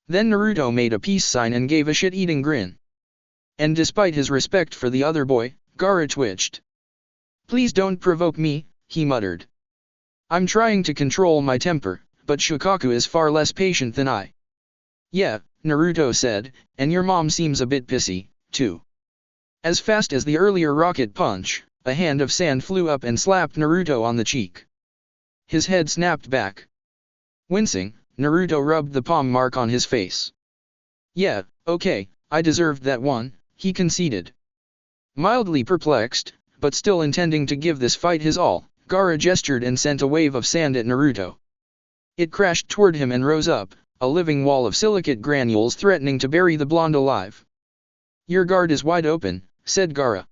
Then Naruto made a peace sign and gave a shit-eating grin. And despite his respect for the other boy, Gaara twitched. "Please don't provoke me," he muttered. "I'm trying to control my temper, but Shukaku is far less patient than I." "Yeah," Naruto said, "and your mom seems a bit pissy, too." As fast as the earlier rocket punch, a hand of sand flew up and slapped Naruto on the cheek. His head snapped back. Wincing, Naruto rubbed the palm mark on his face. "Yeah, okay, I deserved that one," he conceded. Mildly perplexed, but still intending to give this fight his all, Gaara gestured and sent a wave of sand at Naruto. It crashed toward him and rose up, a living wall of silicate granules threatening to bury the blonde alive. "Your guard is wide open," said Gaara.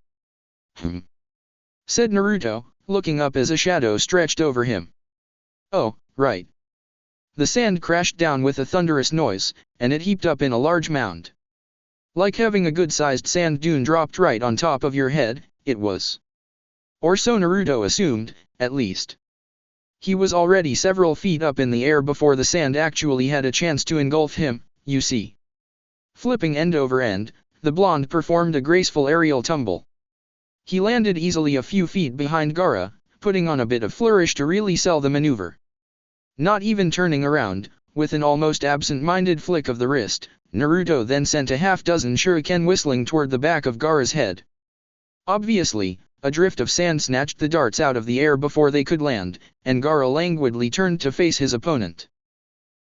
Said Naruto, looking up as a shadow stretched over him. "Oh, right." The sand crashed down with a thunderous noise, and it heaped up in a large mound. Like having a good-sized sand dune dropped right on top of your head, it was. Or so Naruto assumed, at least. He was already several feet up in the air before the sand actually had a chance to engulf him, you see. Flipping end over end, the blonde performed a graceful aerial tumble. He landed easily a few feet behind Gaara, putting on a bit of flourish to really sell the maneuver. Not even turning around, with an almost absent-minded flick of the wrist, Naruto then sent a half-dozen shuriken whistling toward the back of Gaara's head. Obviously, a drift of sand snatched the darts out of the air before they could land, and Gaara languidly turned to face his opponent.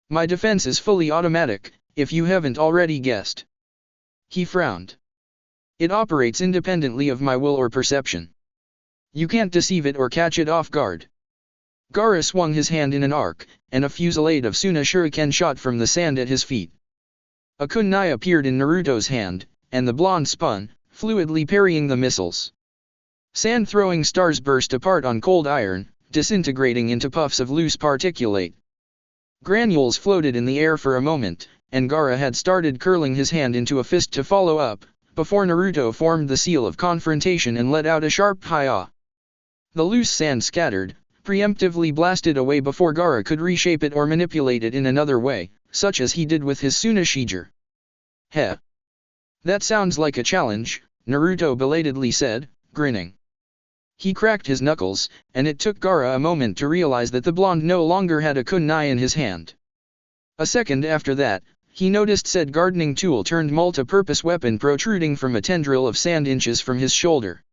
"My defense is fully automatic, if you haven't already guessed." He frowned. "It operates independently of my will or perception. You can't deceive it or catch it off guard." Gaara swung his hand in an arc, and a fusillade of Suna shuriken shot from the sand at his feet. A kunai appeared in Naruto's hand, and the blonde spun, fluidly parrying the missiles. Sand-throwing stars burst apart on cold iron, disintegrating into puffs of loose particulate. Granules floated in the air for a moment, and Gaara had started curling his hand into a fist to follow up, before Naruto formed the seal of confrontation and let out a sharp hi-ah. The loose sand scattered, preemptively blasted away before Gaara could reshape it or manipulate it in another way, such as he did with his Suna Shijure. "Heh. That sounds like a challenge," Naruto belatedly said, grinning. He cracked his knuckles, and it took Gaara a moment to realize that the blonde no longer had a kunai in his hand. A second after that, he noticed said gardening tool turned multi-purpose weapon protruding from a tendril of sand inches from his shoulder.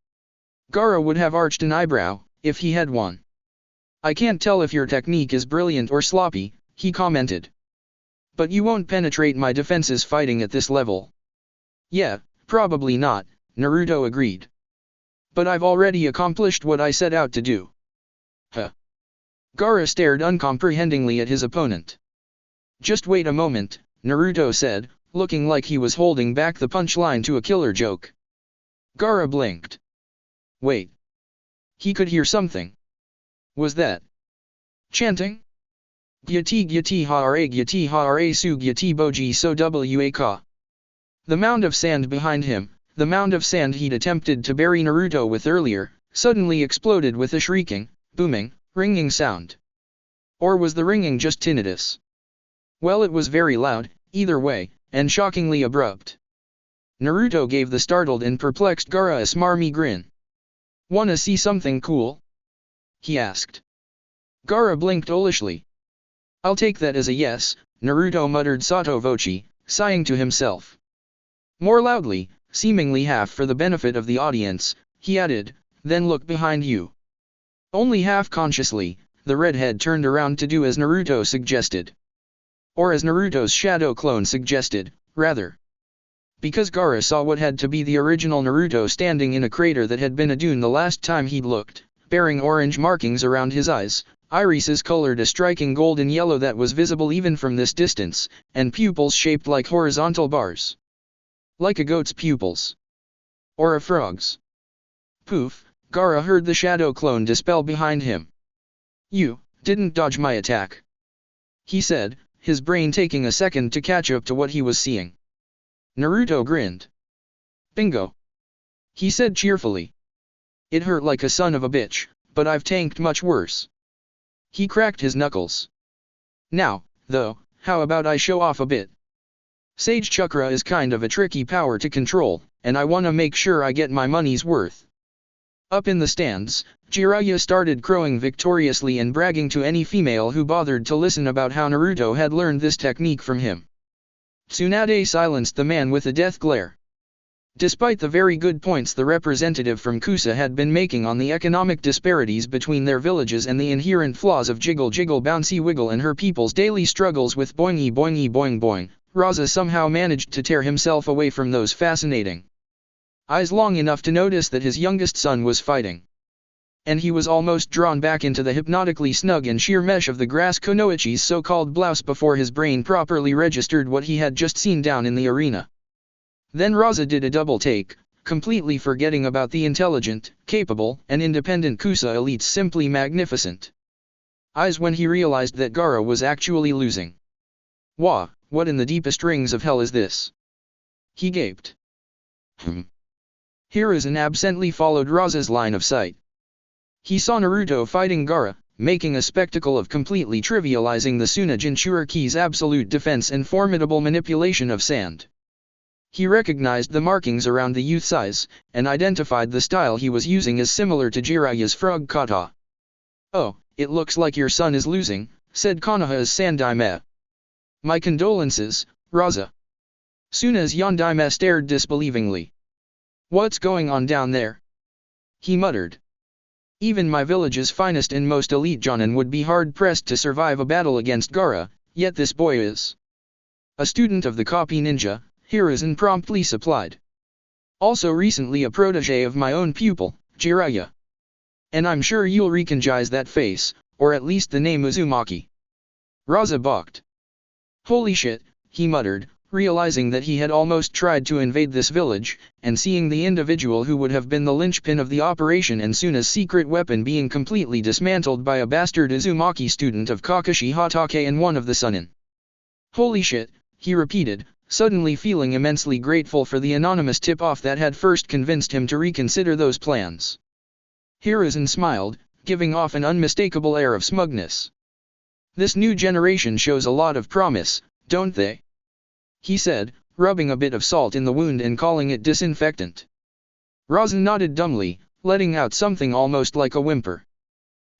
Gaara would have arched an eyebrow, if he had one. "I can't tell if your technique is brilliant or sloppy," he commented. "But you won't penetrate my defenses fighting at this level." "Yeah, probably not," Naruto agreed. "But I've already accomplished what I set out to do." "Huh?" Gaara stared uncomprehendingly at his opponent. "Just wait a moment," Naruto said, looking like he was holding back the punchline to a killer joke. Gaara blinked. Wait. He could hear something. Was that chanting? Gyati gyati hara su gyati boji so wa ka. The mound of sand behind him, the mound of sand he'd attempted to bury Naruto with earlier, suddenly exploded with a shrieking, booming, ringing sound. Or was the ringing just tinnitus? Well, it was very loud, either way, and shockingly abrupt. Naruto gave the startled and perplexed Gaara a smarmy grin. "Wanna see something cool?" he asked. Gaara blinked owlishly. I'll take that as a yes, Naruto muttered sotto voce, sighing to himself. More loudly, seemingly half for the benefit of the audience, he added, then look behind you. Only half consciously, the redhead turned around to do as Naruto suggested. Or as Naruto's shadow clone suggested, rather. Because Gaara saw what had to be the original Naruto standing in a crater that had been a dune the last time he'd looked, bearing orange markings around his eyes, irises colored a striking golden yellow that was visible even from this distance, and pupils shaped like horizontal bars. Like a goat's pupils. Or a frog's. Poof, Gaara heard the shadow clone dispel behind him. You didn't dodge my attack, he said, his brain taking a second to catch up to what he was seeing. Naruto grinned. Bingo, he said cheerfully. It hurt like a son of a bitch, but I've tanked much worse. He cracked his knuckles. Now, though, how about I show off a bit? Sage Chakra is kind of a tricky power to control, and I wanna make sure I get my money's worth. Up in the stands, Jiraiya started crowing victoriously and bragging to any female who bothered to listen about how Naruto had learned this technique from him. Tsunade silenced the man with a death glare. Despite the very good points the representative from Kusa had been making on the economic disparities between their villages and the inherent flaws of Jiggle Jiggle Bouncy Wiggle and her people's daily struggles with boingy boingy boing boing, Raza somehow managed to tear himself away from those fascinating eyes long enough to notice that his youngest son was fighting. And he was almost drawn back into the hypnotically snug and sheer mesh of the grass Konoichi's so-called blouse before his brain properly registered what he had just seen down in the arena. Then Raza did a double take, completely forgetting about the intelligent, capable, and independent Kusa elites simply magnificent eyes when he realized that Gaara was actually losing. Wah, what in the deepest rings of hell is this? He gaped. Hiruzen absently followed Raza's line of sight. He saw Naruto fighting Gaara, making a spectacle of completely trivializing the Suna Jinchuriki's absolute defense and formidable manipulation of sand. He recognized the markings around the youth's eyes, and identified the style he was using as similar to Jiraiya's frog kata. Oh, it looks like your son is losing, said Konoha's Sandaime. My condolences, Raza. Suna's Yondaime stared disbelievingly. What's going on down there? He muttered. Even my village's finest and most elite jonin would be hard-pressed to survive a battle against Gaara, yet this boy is a student of the copy ninja, Hiruzen promptly supplied. Also recently a protege of my own pupil, Jiraiya. And I'm sure you'll recognize that face, or at least the name Uzumaki. Raza balked. Holy shit, he muttered, realizing that he had almost tried to invade this village, and seeing the individual who would have been the linchpin of the operation and Suna's secret weapon being completely dismantled by a bastard Uzumaki student of Kakashi Hatake and one of the Sunin. Holy shit, he repeated, suddenly feeling immensely grateful for the anonymous tip-off that had first convinced him to reconsider those plans. Hiruzen smiled, giving off an unmistakable air of smugness. This new generation shows a lot of promise, don't they? He said, rubbing a bit of salt in the wound and calling it disinfectant. Raza nodded dumbly, letting out something almost like a whimper.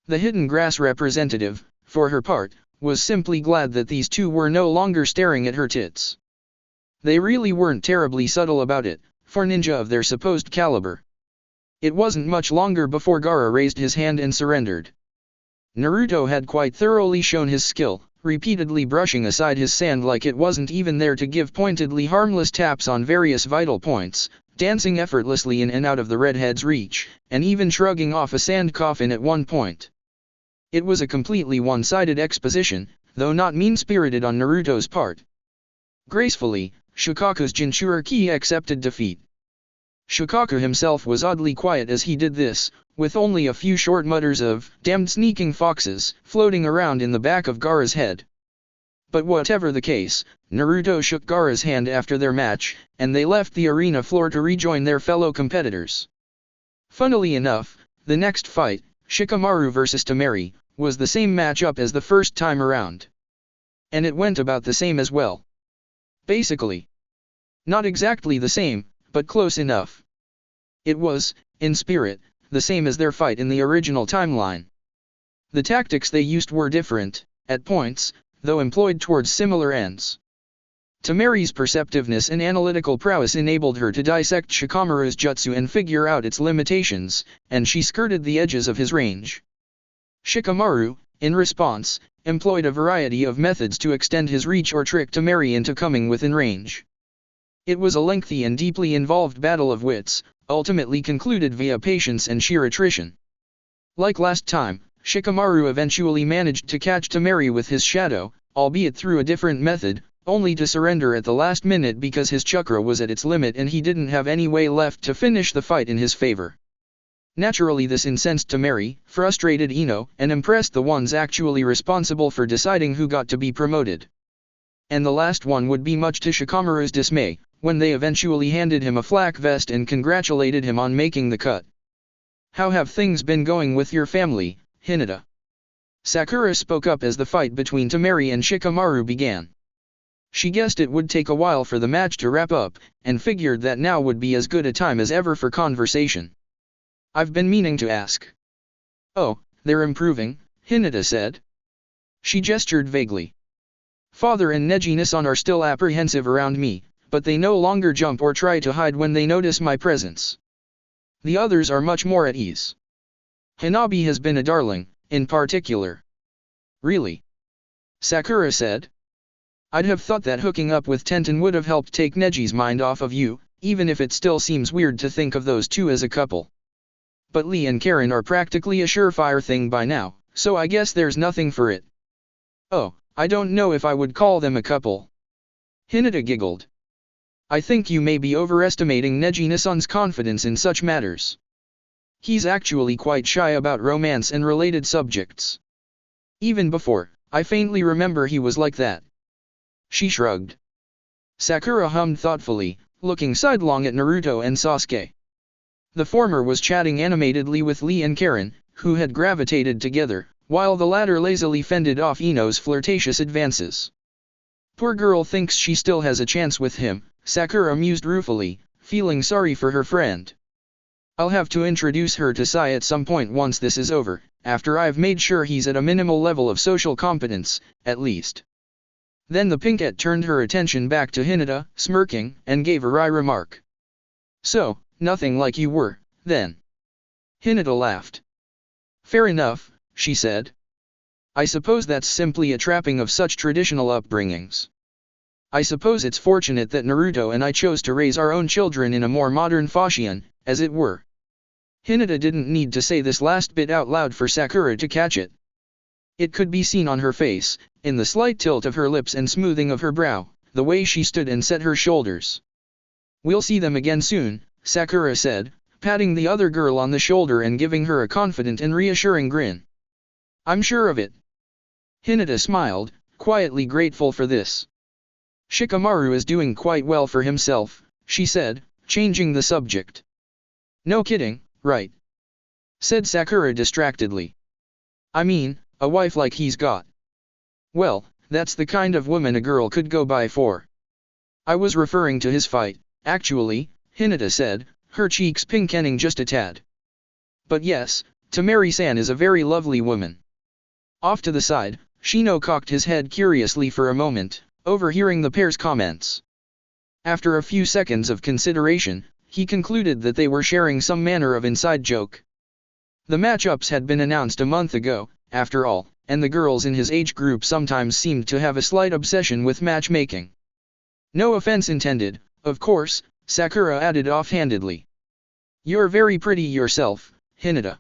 The hidden grass representative, for her part, was simply glad that these two were no longer staring at her tits. They really weren't terribly subtle about it, for ninja of their supposed caliber. It wasn't much longer before Gaara raised his hand and surrendered. Naruto had quite thoroughly shown his skill, repeatedly brushing aside his sand like it wasn't even there to give pointedly harmless taps on various vital points, dancing effortlessly in and out of the redhead's reach, and even shrugging off a sand coffin at one point. It was a completely one-sided exposition, though not mean-spirited on Naruto's part. Gracefully, Shukaku's Jinchuriki accepted defeat. Shukaku himself was oddly quiet as he did this, with only a few short mutters of "damned sneaking foxes" floating around in the back of Gaara's head. But whatever the case, Naruto shook Gaara's hand after their match, and they left the arena floor to rejoin their fellow competitors. Funnily enough, the next fight, Shikamaru vs Temari, was the same matchup as the first time around. And it went about the same as well. Basically. Not exactly the same, but close enough. It was, in spirit, the same as their fight in the original timeline. The tactics they used were different, at points, though employed towards similar ends. Tamari's perceptiveness and analytical prowess enabled her to dissect Shikamaru's jutsu and figure out its limitations, and she skirted the edges of his range. Shikamaru, in response, employed a variety of methods to extend his reach or trick Tamari into coming within range. It was a lengthy and deeply involved battle of wits, ultimately concluded via patience and sheer attrition. Like last time, Shikamaru eventually managed to catch Tamari with his shadow, albeit through a different method, only to surrender at the last minute because his chakra was at its limit and he didn't have any way left to finish the fight in his favor. Naturally, this incensed Tamari, frustrated Ino, and impressed the ones actually responsible for deciding who got to be promoted. And the last one would be much to Shikamaru's dismay, when they eventually handed him a flak vest and congratulated him on making the cut. "How have things been going with your family, Hinata?" Sakura spoke up as the fight between Tamari and Shikamaru began. She guessed it would take a while for the match to wrap up, and figured that now would be as good a time as ever for conversation. "I've been meaning to ask." "Oh, they're improving," Hinata said. She gestured vaguely. "Father and Neji-san are still apprehensive around me, but they no longer jump or try to hide when they notice my presence. The others are much more at ease. Hanabi has been a darling, in particular." "Really?" Sakura said. "I'd have thought that hooking up with Tenten would have helped take Neji's mind off of you, even if it still seems weird to think of those two as a couple. But Lee and Karen are practically a surefire thing by now, so I guess there's nothing for it." "Oh, I don't know if I would call them a couple." Hinata giggled. "I think you may be overestimating Neji-san's confidence in such matters. He's actually quite shy about romance and related subjects. Even before, I faintly remember he was like that." She shrugged. Sakura hummed thoughtfully, looking sidelong at Naruto and Sasuke. The former was chatting animatedly with Lee and Karen, who had gravitated together, while the latter lazily fended off Ino's flirtatious advances. "Poor girl thinks she still has a chance with him," Sakura mused ruefully, feeling sorry for her friend. "I'll have to introduce her to Sai at some point once this is over, after I've made sure he's at a minimal level of social competence, at least." Then the pinkette turned her attention back to Hinata, smirking, and gave a wry remark. "So, nothing like you were, then." Hinata laughed. "Fair enough," she said. "I suppose that's simply a trapping of such traditional upbringings. I suppose it's fortunate that Naruto and I chose to raise our own children in a more modern fashion, as it were." Hinata didn't need to say this last bit out loud for Sakura to catch it. It could be seen on her face, in the slight tilt of her lips and smoothing of her brow, the way she stood and set her shoulders. "We'll see them again soon," Sakura said, patting the other girl on the shoulder and giving her a confident and reassuring grin. "I'm sure of it." Hinata smiled, quietly grateful for this. "Shikamaru is doing quite well for himself," she said, changing the subject. "No kidding, right?" said Sakura distractedly. "I mean, a wife like he's got. Well, that's the kind of woman a girl could go by for." "I was referring to his fight, actually," Hinata said, her cheeks pinkening just a tad. "But yes, Tamari-san is a very lovely woman." Off to the side, Shino cocked his head curiously for a moment, overhearing the pair's comments. After a few seconds of consideration, he concluded that they were sharing some manner of inside joke. The matchups had been announced a month ago, after all, and the girls in his age group sometimes seemed to have a slight obsession with matchmaking. "No offense intended, of course," Sakura added offhandedly. "You're very pretty yourself, Hinata.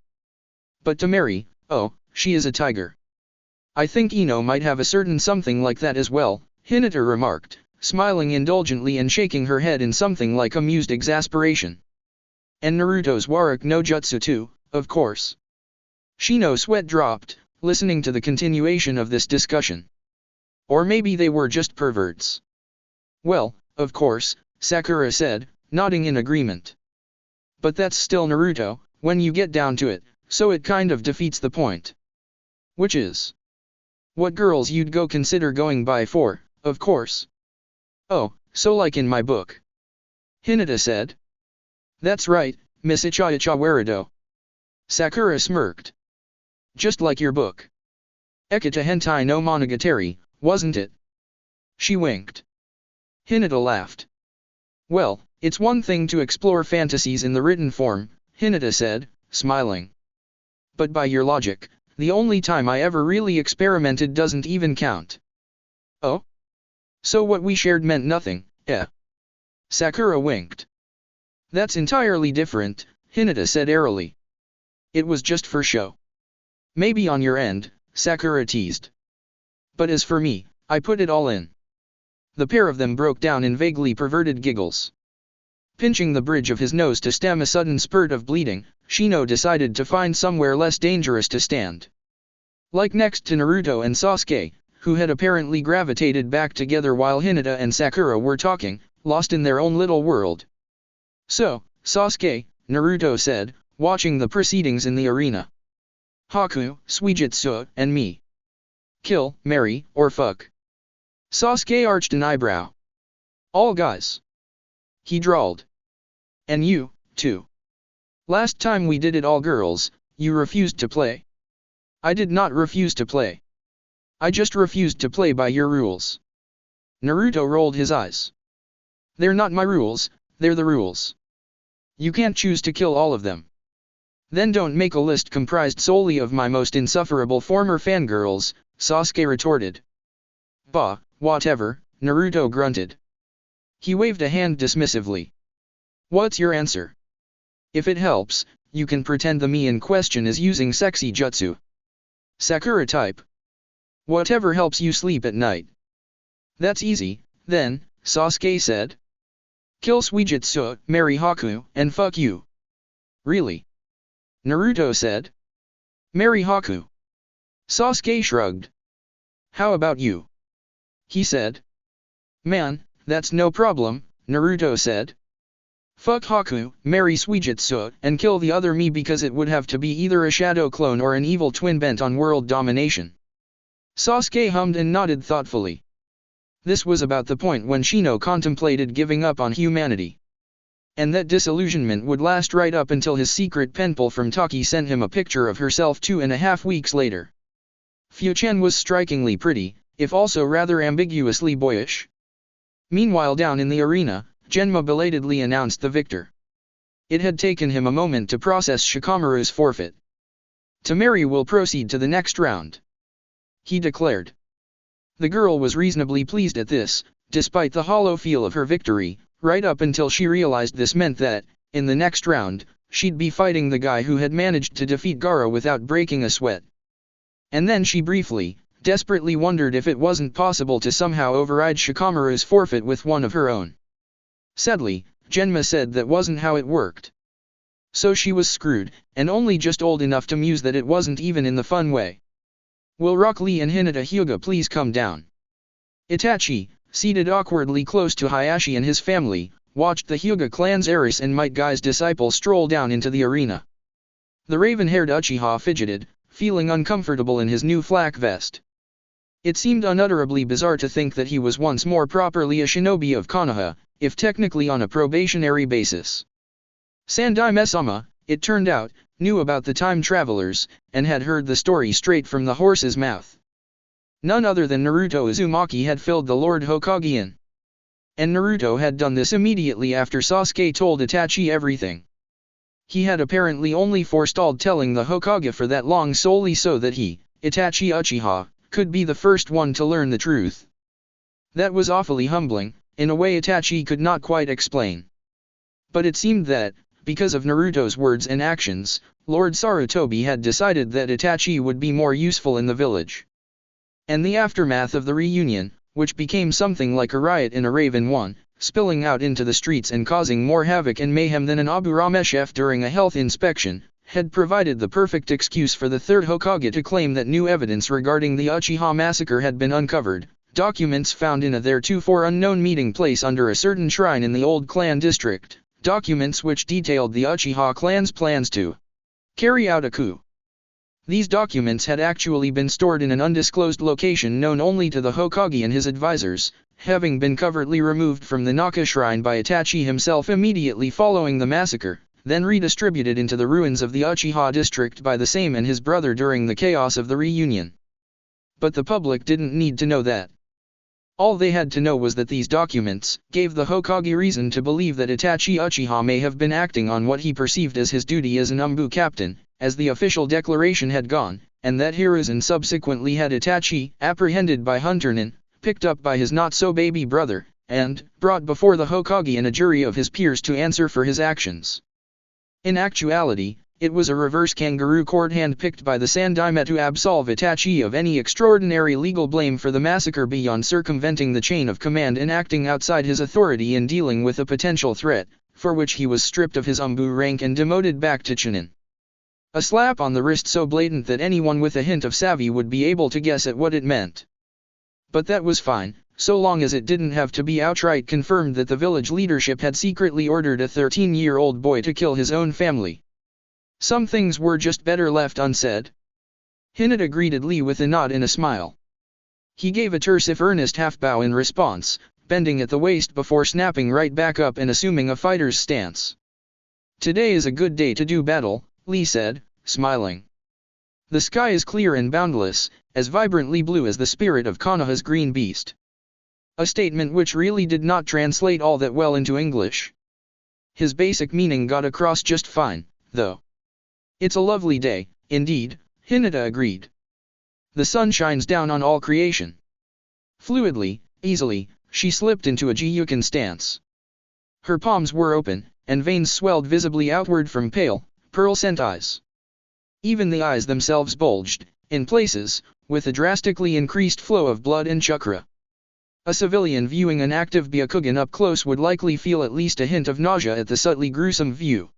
But Tamari, oh, she is a tiger." "I think Ino might have a certain something like that as well," Hinata remarked, smiling indulgently and shaking her head in something like amused exasperation. "And Naruto's Warak no Jutsu too, of course." Shino's sweat dropped, listening to the continuation of this discussion. Or maybe they were just perverts. "Well, of course," Sakura said, nodding in agreement. "But that's still Naruto, when you get down to it, so it kind of defeats the point." "Which is what girls you'd go consider going by for, of course." "Oh, so like in my book," Hinata said. "That's right, Miss Icha Warido." Sakura smirked. Just like your book. Ekata hentai no monogatari, wasn't it? She winked. Hinata laughed. Well, it's one thing to explore fantasies in the written form, Hinata said, smiling. But by your logic, the only time I ever really experimented doesn't even count. Oh? So what we shared meant nothing, eh? Sakura winked. That's entirely different, Hinata said airily. It was just for show. Maybe on your end, Sakura teased. But as for me, I put it all in. The pair of them broke down in vaguely perverted giggles. Pinching the bridge of his nose to stem a sudden spurt of bleeding, Shino decided to find somewhere less dangerous to stand. Like next to Naruto and Sasuke, who had apparently gravitated back together while Hinata and Sakura were talking, lost in their own little world. So, Sasuke, Naruto said, watching the proceedings in the arena. Haku, Suijutsu, and me. Kill, marry, or fuck. Sasuke arched an eyebrow. All guys. He drawled. And you, too. Last time we did it all girls, you refused to play. I did not refuse to play. I just refused to play by your rules. Naruto rolled his eyes. They're not my rules, they're the rules. You can't choose to kill all of them. Then don't make a list comprised solely of my most insufferable former fangirls, Sasuke retorted. Bah, whatever, Naruto grunted. He waved a hand dismissively. What's your answer? If it helps, you can pretend the me in question is using sexy jutsu. Sakura type. Whatever helps you sleep at night. That's easy, then, Sasuke said. Kill Suijutsu, marry Haku, and fuck you. Really? Naruto said. Marry Haku. Sasuke shrugged. How about you? He said. Man, that's no problem, Naruto said. Fuck Haku, marry Suijutsu, and kill the other me because it would have to be either a shadow clone or an evil twin bent on world domination. Sasuke hummed and nodded thoughtfully. This was about the point when Shino contemplated giving up on humanity. And that disillusionment would last right up until his secret penpal from Taki sent him a picture of herself 2.5 weeks later. Fu-Chen was strikingly pretty, if also rather ambiguously boyish. Meanwhile down in the arena, Genma belatedly announced the victor. It had taken him a moment to process Shikamaru's forfeit. Tamari will proceed to the next round, he declared. The girl was reasonably pleased at this, despite the hollow feel of her victory, right up until she realized this meant that, in the next round, she'd be fighting the guy who had managed to defeat Gaara without breaking a sweat. And then she briefly, desperately wondered if it wasn't possible to somehow override Shikamaru's forfeit with one of her own. Sadly, Genma said that wasn't how it worked. So she was screwed, and only just old enough to muse that it wasn't even in the fun way. Will Rock Lee and Hinata Hyuga please come down? Itachi, seated awkwardly close to Hayashi and his family, watched the Hyuga clan's heiress and Might Guy's disciple stroll down into the arena. The raven-haired Uchiha fidgeted, feeling uncomfortable in his new flak vest. It seemed unutterably bizarre to think that he was once more properly a shinobi of Konoha, if technically on a probationary basis. Sandai Mesama, it turned out, knew about the time travelers, and had heard the story straight from the horse's mouth. None other than Naruto Uzumaki had filled the Lord Hokage in. And Naruto had done this immediately after Sasuke told Itachi everything. He had apparently only forestalled telling the Hokage for that long solely so that he, Itachi Uchiha, could be the first one to learn the truth. That was awfully humbling, in a way Itachi could not quite explain. But it seemed that, because of Naruto's words and actions, Lord Sarutobi had decided that Itachi would be more useful in the village. And the aftermath of the reunion, which became something like a riot in a Raven 1, spilling out into the streets and causing more havoc and mayhem than an Abu Rameshef during a health inspection, had provided the perfect excuse for the third Hokage to claim that new evidence regarding the Uchiha massacre had been uncovered, documents found in a theretofore unknown meeting place under a certain shrine in the old clan district, documents which detailed the Uchiha clan's plans to carry out a coup. These documents had actually been stored in an undisclosed location known only to the Hokage and his advisors, having been covertly removed from the Naka shrine by Itachi himself immediately following the massacre. then redistributed into the ruins of the Uchiha district by the same and his brother during the chaos of the reunion. But the public didn't need to know that. All they had to know was that these documents gave the Hokage reason to believe that Itachi Uchiha may have been acting on what he perceived as his duty as an Umbu captain, as the official declaration had gone, and that Hiruzen subsequently had Itachi apprehended by Hunternin, picked up by his not-so-baby brother, and brought before the Hokage and a jury of his peers to answer for his actions. In actuality, it was a reverse kangaroo court hand-picked by the Sandaime to absolve Itachi of any extraordinary legal blame for the massacre beyond circumventing the chain of command and acting outside his authority in dealing with a potential threat, for which he was stripped of his Umbu rank and demoted back to Chunin. A slap on the wrist so blatant that anyone with a hint of savvy would be able to guess at what it meant. But that was fine, so long as it didn't have to be outright confirmed that the village leadership had secretly ordered a 13-year-old boy to kill his own family. Some things were just better left unsaid. Hinata greeted Lee with a nod and a smile. He gave a terse if earnest half-bow in response, bending at the waist before snapping right back up and assuming a fighter's stance. "Today is a good day to do battle," Lee said, smiling. "The sky is clear and boundless, as vibrantly blue as the spirit of Konoha's green beast." A statement which really did not translate all that well into English. His basic meaning got across just fine, though. "It's a lovely day, indeed," Hinata agreed. "The sun shines down on all creation." Fluidly, easily, she slipped into a Gyuken stance. Her palms were open, and veins swelled visibly outward from pale, pearl-scent eyes. Even the eyes themselves bulged, in places, with a drastically increased flow of blood and chakra. A civilian viewing an active Byakugan up close would likely feel at least a hint of nausea at the subtly gruesome view.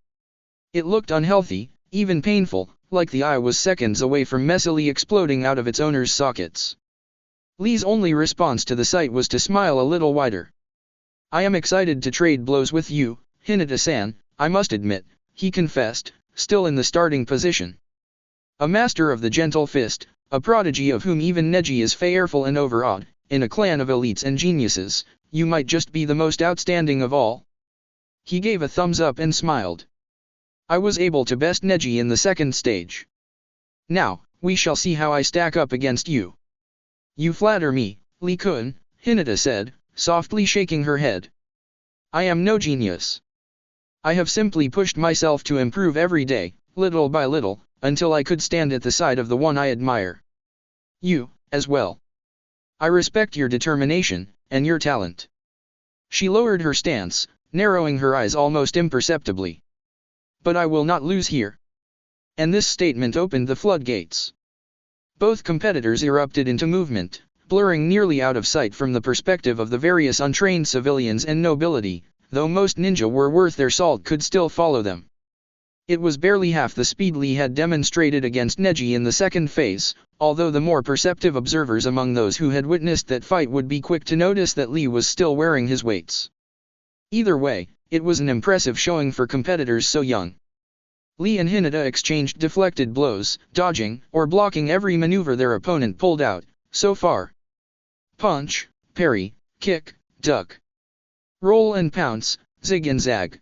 It looked unhealthy, even painful, like the eye was seconds away from messily exploding out of its owner's sockets. Lee's only response to the sight was to smile a little wider. "I am excited to trade blows with you, Hinata-san, I must admit," he confessed, still in the starting position. A master of the gentle fist, a prodigy of whom even Neji is fearful and overawed, in a clan of elites and geniuses, you might just be the most outstanding of all. He gave a thumbs up and smiled. "I was able to best Neji in the second stage. Now, we shall see how I stack up against you." "You flatter me, Lee-kun," Hinata said, softly shaking her head. "I am no genius. I have simply pushed myself to improve every day, little by little, until I could stand at the side of the one I admire. You, as well. I respect your determination, and your talent." She lowered her stance, narrowing her eyes almost imperceptibly. "But I will not lose here." And this statement opened the floodgates. Both competitors erupted into movement, blurring nearly out of sight from the perspective of the various untrained civilians and nobility, though most ninja were worth their salt could still follow them. It was barely half the speed Lee had demonstrated against Neji in the second phase, although the more perceptive observers among those who had witnessed that fight would be quick to notice that Lee was still wearing his weights. Either way, it was an impressive showing for competitors so young. Lee and Hinata exchanged deflected blows, dodging or blocking every maneuver their opponent pulled out, so far. Punch, parry, kick, duck. Roll and pounce, zig and zag.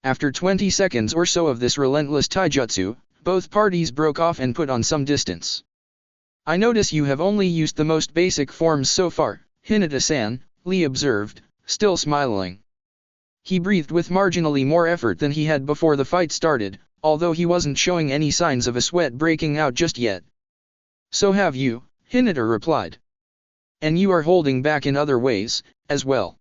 After 20 seconds or so of this relentless taijutsu, both parties broke off and put on some distance. "I notice you have only used the most basic forms so far, Hinata-san," Lee observed, still smiling. He breathed with marginally more effort than he had before the fight started, although he wasn't showing any signs of a sweat breaking out just yet. "So have you," Hinata replied. "And you are holding back in other ways, as well.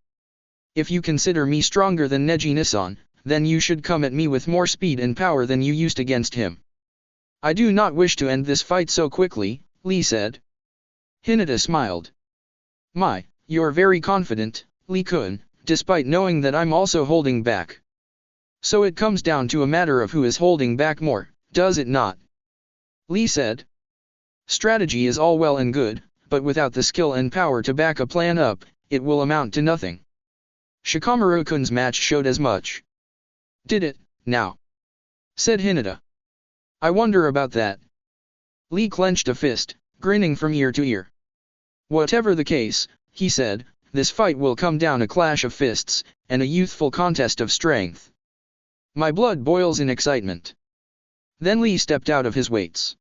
If you consider me stronger than Neji-san, then you should come at me with more speed and power than you used against him." "I do not wish to end this fight so quickly," Lee said. Hinata smiled. "My, you're very confident, Lee-kun, despite knowing that I'm also holding back. So it comes down to a matter of who is holding back more, does it not?" Lee said. "Strategy is all well and good, but without the skill and power to back a plan up, it will amount to nothing. Shikamaru-kun's match showed as much." "Did it, now?" said Hinata. "I wonder about that." Lee clenched a fist, grinning from ear to ear. "Whatever the case," he said, "this fight will come down a clash of fists, and a youthful contest of strength. My blood boils in excitement. Then Lee stepped out of his weights.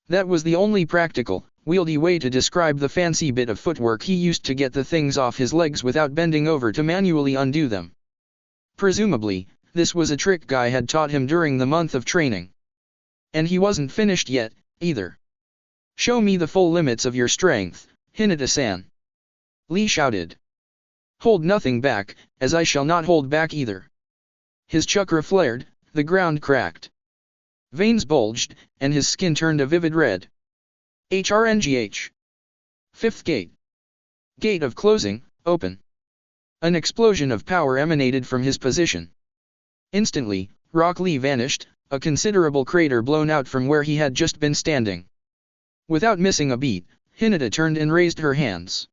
That was the only practical, wieldy way to describe the fancy bit of footwork he used to get the things off his legs without bending over to manually undo them. Presumably, this was a trick Guy had taught him during the month of training. And he wasn't finished yet, either. Show me the full limits of your strength, Hinata-san. Lee shouted. Hold nothing back, as I shall not hold back either. His chakra flared, the ground cracked. Veins bulged, and his skin turned a vivid red. HRNGH. Fifth gate. Gate of closing, open. An explosion of power emanated from his position. Instantly, Rock Lee vanished, a considerable crater blown out from where he had just been standing. Without missing a beat, Hinata turned and raised her hands.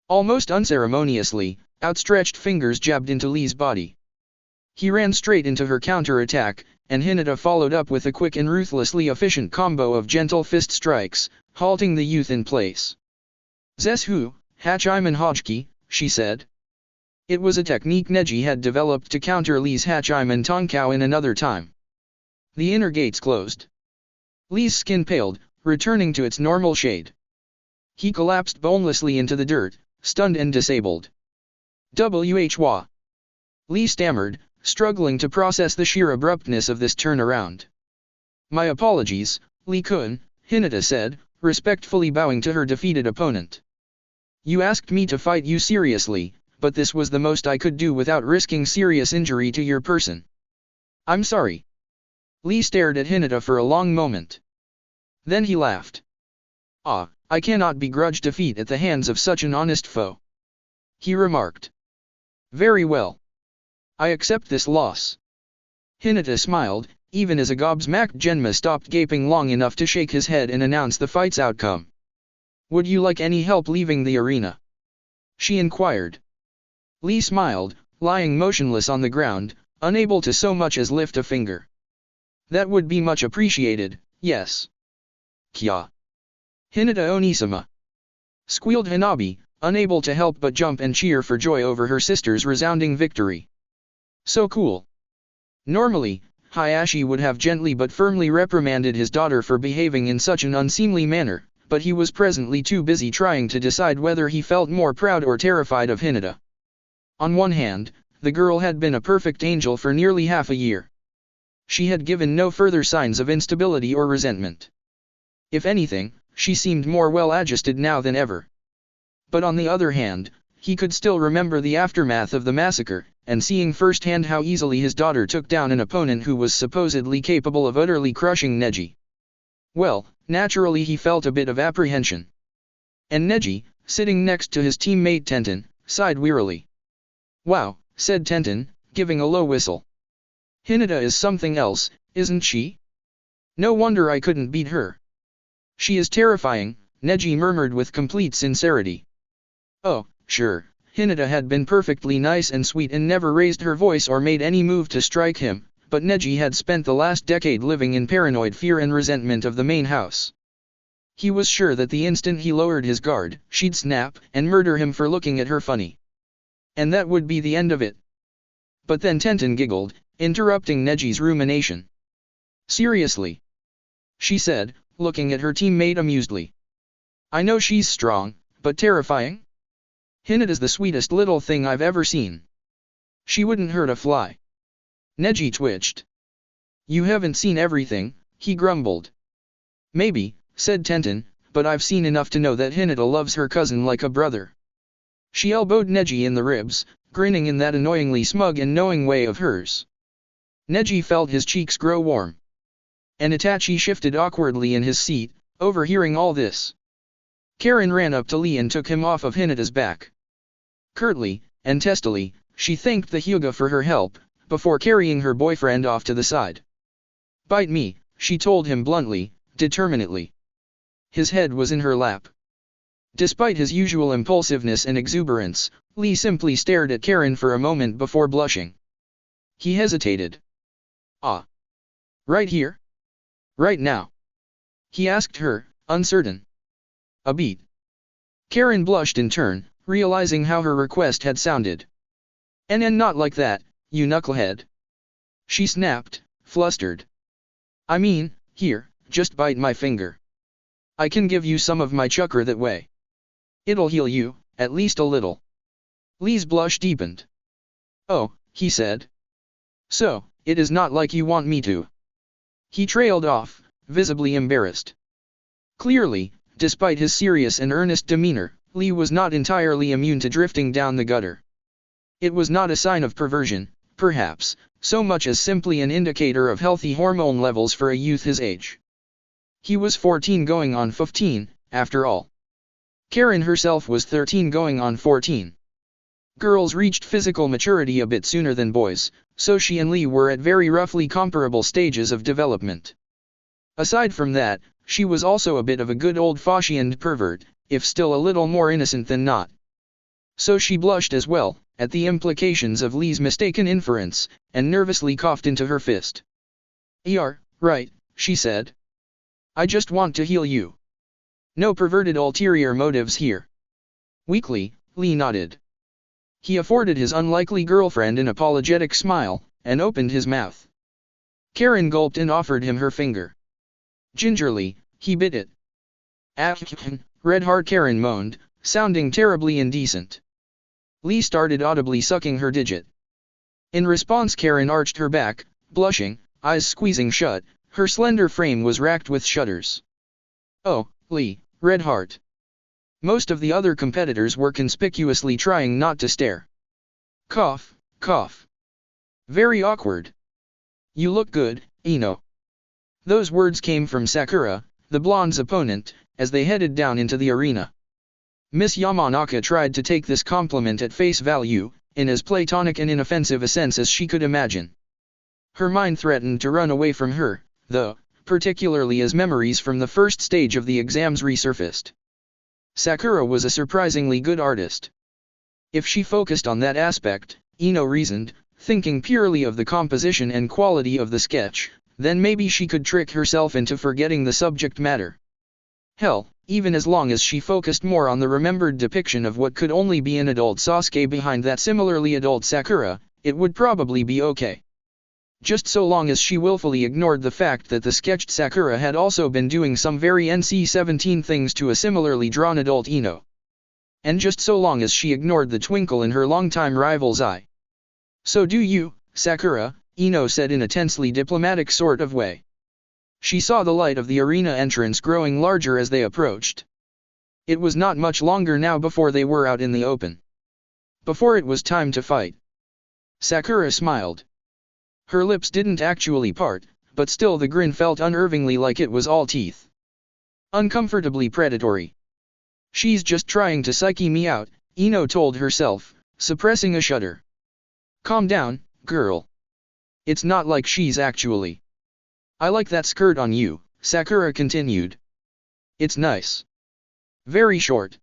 Almost unceremoniously, outstretched fingers jabbed into Lee's body. He ran straight into her counter-attack, and Hinata followed up with a quick and ruthlessly efficient combo of gentle fist strikes, halting the youth in place. Zesu, Hachiman Hojki, she said. It was a technique Neji had developed to counter Lee's Hachiman Tonkao in another time. The inner gates closed. Lee's skin paled, returning to its normal shade. He collapsed bonelessly into the dirt, stunned and disabled. Whwa. Lee stammered, struggling to process the sheer abruptness of this turnaround. My apologies, Lee-kun, Hinata said, respectfully bowing to her defeated opponent. You asked me to fight you seriously, but this was the most I could do without risking serious injury to your person. I'm sorry. Lee stared at Hinata for a long moment. Then he laughed. Ah, I cannot begrudge defeat at the hands of such an honest foe. He remarked. Very well. I accept this loss. Hinata smiled, even as a gobsmacked Genma stopped gaping long enough to shake his head and announce the fight's outcome. Would you like any help leaving the arena? She inquired. Lee smiled, lying motionless on the ground, unable to so much as lift a finger. That would be much appreciated, yes. Kya. Hinata Onisama. Squealed Hanabi, unable to help but jump and cheer for joy over her sister's resounding victory. So cool. Normally, Hayashi would have gently but firmly reprimanded his daughter for behaving in such an unseemly manner, but he was presently too busy trying to decide whether he felt more proud or terrified of Hinata. On one hand, the girl had been a perfect angel for nearly half a year. She had given no further signs of instability or resentment. If anything, she seemed more well-adjusted now than ever. But on the other hand, he could still remember the aftermath of the massacre, and seeing firsthand how easily his daughter took down an opponent who was supposedly capable of utterly crushing Neji. Well, naturally he felt a bit of apprehension. And Neji, sitting next to his teammate Tenten, sighed wearily. Wow, said Tenten, giving a low whistle. Hinata is something else, isn't she? No wonder I couldn't beat her. She is terrifying, Neji murmured with complete sincerity. Oh, sure, Hinata had been perfectly nice and sweet and never raised her voice or made any move to strike him, but Neji had spent the last decade living in paranoid fear and resentment of the main house. He was sure that the instant he lowered his guard, she'd snap and murder him for looking at her funny. And that would be the end of it. But then Tenten giggled, interrupting Neji's rumination. Seriously? She said, looking at her teammate amusedly. I know she's strong, but terrifying? Hinata's the sweetest little thing I've ever seen. She wouldn't hurt a fly. Neji twitched. You haven't seen everything, he grumbled. Maybe, said Tenten, but I've seen enough to know that Hinata loves her cousin like a brother. She elbowed Neji in the ribs, grinning in that annoyingly smug and knowing way of hers. Neji felt his cheeks grow warm. And Itachi shifted awkwardly in his seat, overhearing all this. Karen ran up to Lee and took him off of Hinata's back. Curtly, and testily, she thanked the Hyuga for her help, before carrying her boyfriend off to the side. Bite me, she told him bluntly, determinedly. His head was in her lap. Despite his usual impulsiveness and exuberance, Lee simply stared at Karen for a moment before blushing. He hesitated. Ah. Right here? Right now? He asked her, uncertain. A beat. Karen blushed in turn, realizing how her request had sounded. And not like that, you knucklehead. She snapped, flustered. I mean, here, just bite my finger. I can give you some of my chakra that way. It'll heal you, at least a little. Lee's blush deepened. Oh, he said. So, it is not like you want me to. He trailed off, visibly embarrassed. Clearly, despite his serious and earnest demeanor, Lee was not entirely immune to drifting down the gutter. It was not a sign of perversion, perhaps, so much as simply an indicator of healthy hormone levels for a youth his age. He was 14 going on 15, after all. Karen herself was 13 going on 14. Girls reached physical maturity a bit sooner than boys, so she and Lee were at very roughly comparable stages of development. Aside from that, she was also a bit of a good old-fashioned pervert, if still a little more innocent than not. So she blushed as well, at the implications of Lee's mistaken inference, and nervously coughed into her fist. "You're right," she said. "I just want to heal you. No perverted ulterior motives here." Weakly, Lee nodded. He afforded his unlikely girlfriend an apologetic smile, and opened his mouth. Karen gulped and offered him her finger. Gingerly, he bit it. Red-heart Karen moaned, sounding terribly indecent. Lee started audibly sucking her digit. In response, Karen arched her back, blushing, eyes squeezing shut, her slender frame was racked with shudders. "Oh, Lee, Red-heart." Most of the other competitors were conspicuously trying not to stare. Cough, cough. Very awkward. "You look good, Ino." Those words came from Sakura, the blonde's opponent, as they headed down into the arena. Miss Yamanaka tried to take this compliment at face value, in as platonic and inoffensive a sense as she could imagine. Her mind threatened to run away from her, though, particularly as memories from the first stage of the exams resurfaced. Sakura was a surprisingly good artist. If she focused on that aspect, Ino reasoned, thinking purely of the composition and quality of the sketch, then maybe she could trick herself into forgetting the subject matter. Hell, even as long as she focused more on the remembered depiction of what could only be an adult Sasuke behind that similarly adult Sakura, it would probably be okay. Just so long as she willfully ignored the fact that the sketched Sakura had also been doing some very NC-17 things to a similarly drawn adult Ino. And just so long as she ignored the twinkle in her longtime rival's eye. "So do you, Sakura," Ino said in a tensely diplomatic sort of way. She saw the light of the arena entrance growing larger as they approached. It was not much longer now before they were out in the open. Before it was time to fight. Sakura smiled. Her lips didn't actually part, but still the grin felt unnervingly like it was all teeth. Uncomfortably predatory. "She's just trying to psyche me out," Ino told herself, suppressing a shudder. "Calm down, girl. It's not like she's actually." "I like that skirt on you," Sakura continued. "It's nice. Very short."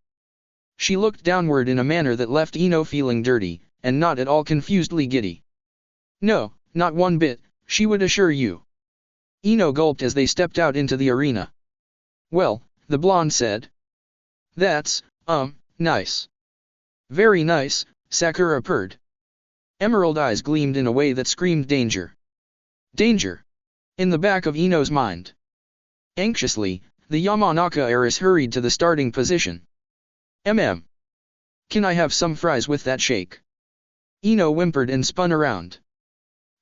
She looked downward in a manner that left Ino feeling dirty, and not at all confusedly giddy. "No, not one bit," she would assure you. Ino gulped as they stepped out into the arena. "Well," the blonde said. "That's, nice." "Very nice," Sakura purred. Emerald eyes gleamed in a way that screamed danger. Danger! In the back of Ino's mind. Anxiously, the Yamanaka heiress hurried to the starting position. Can I have some fries with that shake?" Ino whimpered and spun around.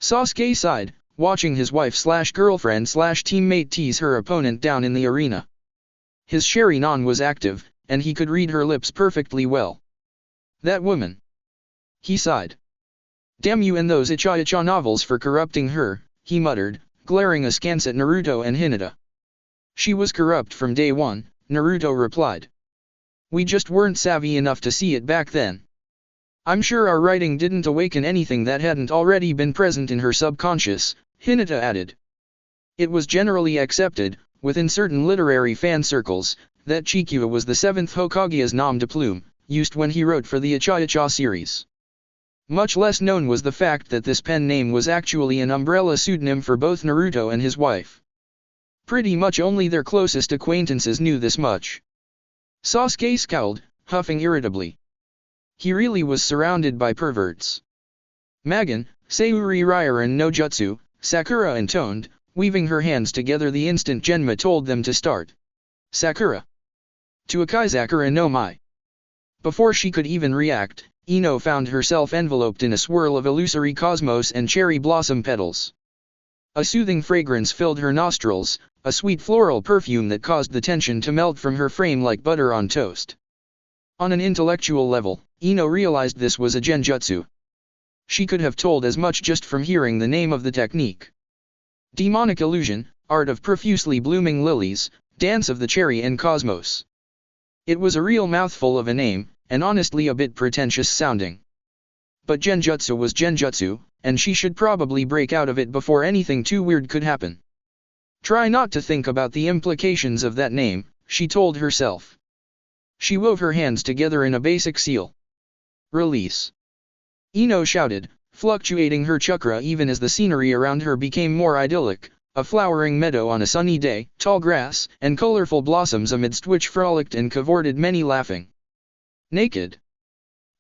Sasuke sighed, watching his wife/girlfriend/teammate tease her opponent down in the arena. His Sharingan was active, and he could read her lips perfectly well. "That woman." He sighed. "Damn you and those Icha-Icha novels for corrupting her," he muttered, glaring askance at Naruto and Hinata. "She was corrupt from day one," Naruto replied. "We just weren't savvy enough to see it back then. I'm sure our writing didn't awaken anything that hadn't already been present in her subconscious," Hinata added. It was generally accepted, within certain literary fan circles, that Chikyu was the seventh Hokage's nom de plume, used when he wrote for the Icha-Icha series. Much less known was the fact that this pen name was actually an umbrella pseudonym for both Naruto and his wife. Pretty much only their closest acquaintances knew this much. Sasuke scowled, huffing irritably. He really was surrounded by perverts. Magan, Sayuri Ryuran no Jutsu, Sakura intoned, weaving her hands together the instant Genma told them to start. Sakura. To Akizakura no Mai. Before she could even react, Ino found herself enveloped in a swirl of illusory cosmos and cherry blossom petals. A soothing fragrance filled her nostrils, a sweet floral perfume that caused the tension to melt from her frame like butter on toast. On an intellectual level, Ino realized this was a genjutsu. She could have told as much just from hearing the name of the technique. Demonic illusion, art of profusely blooming lilies, dance of the cherry and cosmos. It was a real mouthful of a name, and honestly a bit pretentious sounding. But genjutsu was genjutsu, and she should probably break out of it before anything too weird could happen. Try not to think about the implications of that name, she told herself. She wove her hands together in a basic seal. Release. Ino shouted, fluctuating her chakra even as the scenery around her became more idyllic, a flowering meadow on a sunny day, tall grass, and colorful blossoms amidst which frolicked and cavorted many laughing. Naked.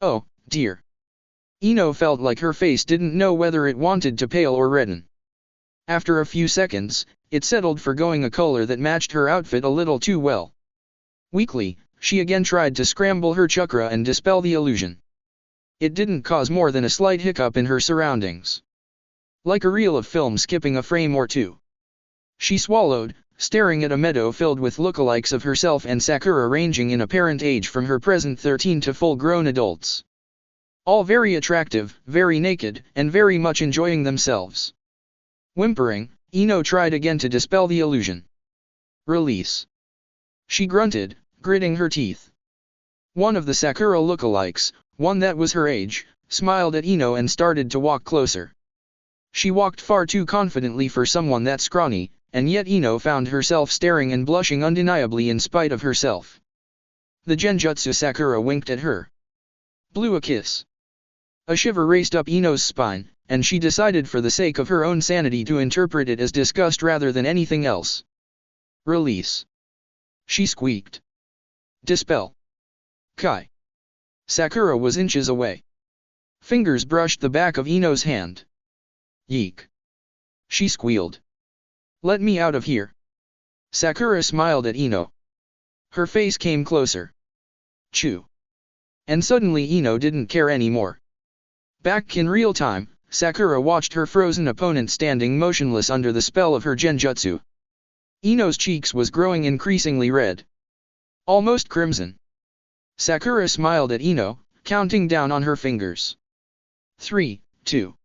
Oh, dear. Ino felt like her face didn't know whether it wanted to pale or redden. After a few seconds, it settled for going a color that matched her outfit a little too well. Weakly, she again tried to scramble her chakra and dispel the illusion. It didn't cause more than a slight hiccup in her surroundings. Like a reel of film skipping a frame or two. She swallowed, staring at a meadow filled with lookalikes of herself and Sakura ranging in apparent age from her present 13 to full-grown adults. All very attractive, very naked, and very much enjoying themselves. Whimpering, Ino tried again to dispel the illusion. Release. She grunted, gritting her teeth. One of the Sakura lookalikes, one that was her age, smiled at Ino and started to walk closer. She walked far too confidently for someone that scrawny, and yet Ino found herself staring and blushing undeniably in spite of herself. The genjutsu Sakura winked at her. Blew a kiss. A shiver raced up Ino's spine, and she decided for the sake of her own sanity to interpret it as disgust rather than anything else. Release. She squeaked. Dispel. Kai. Sakura was inches away. Fingers brushed the back of Ino's hand. Yeek. She squealed. Let me out of here. Sakura smiled at Ino. Her face came closer. Chew. And suddenly Ino didn't care anymore. Back in real time, Sakura watched her frozen opponent standing motionless under the spell of her genjutsu. Ino's cheeks was growing increasingly red. Almost crimson. Sakura smiled at Ino, counting down on her fingers. 3, 2,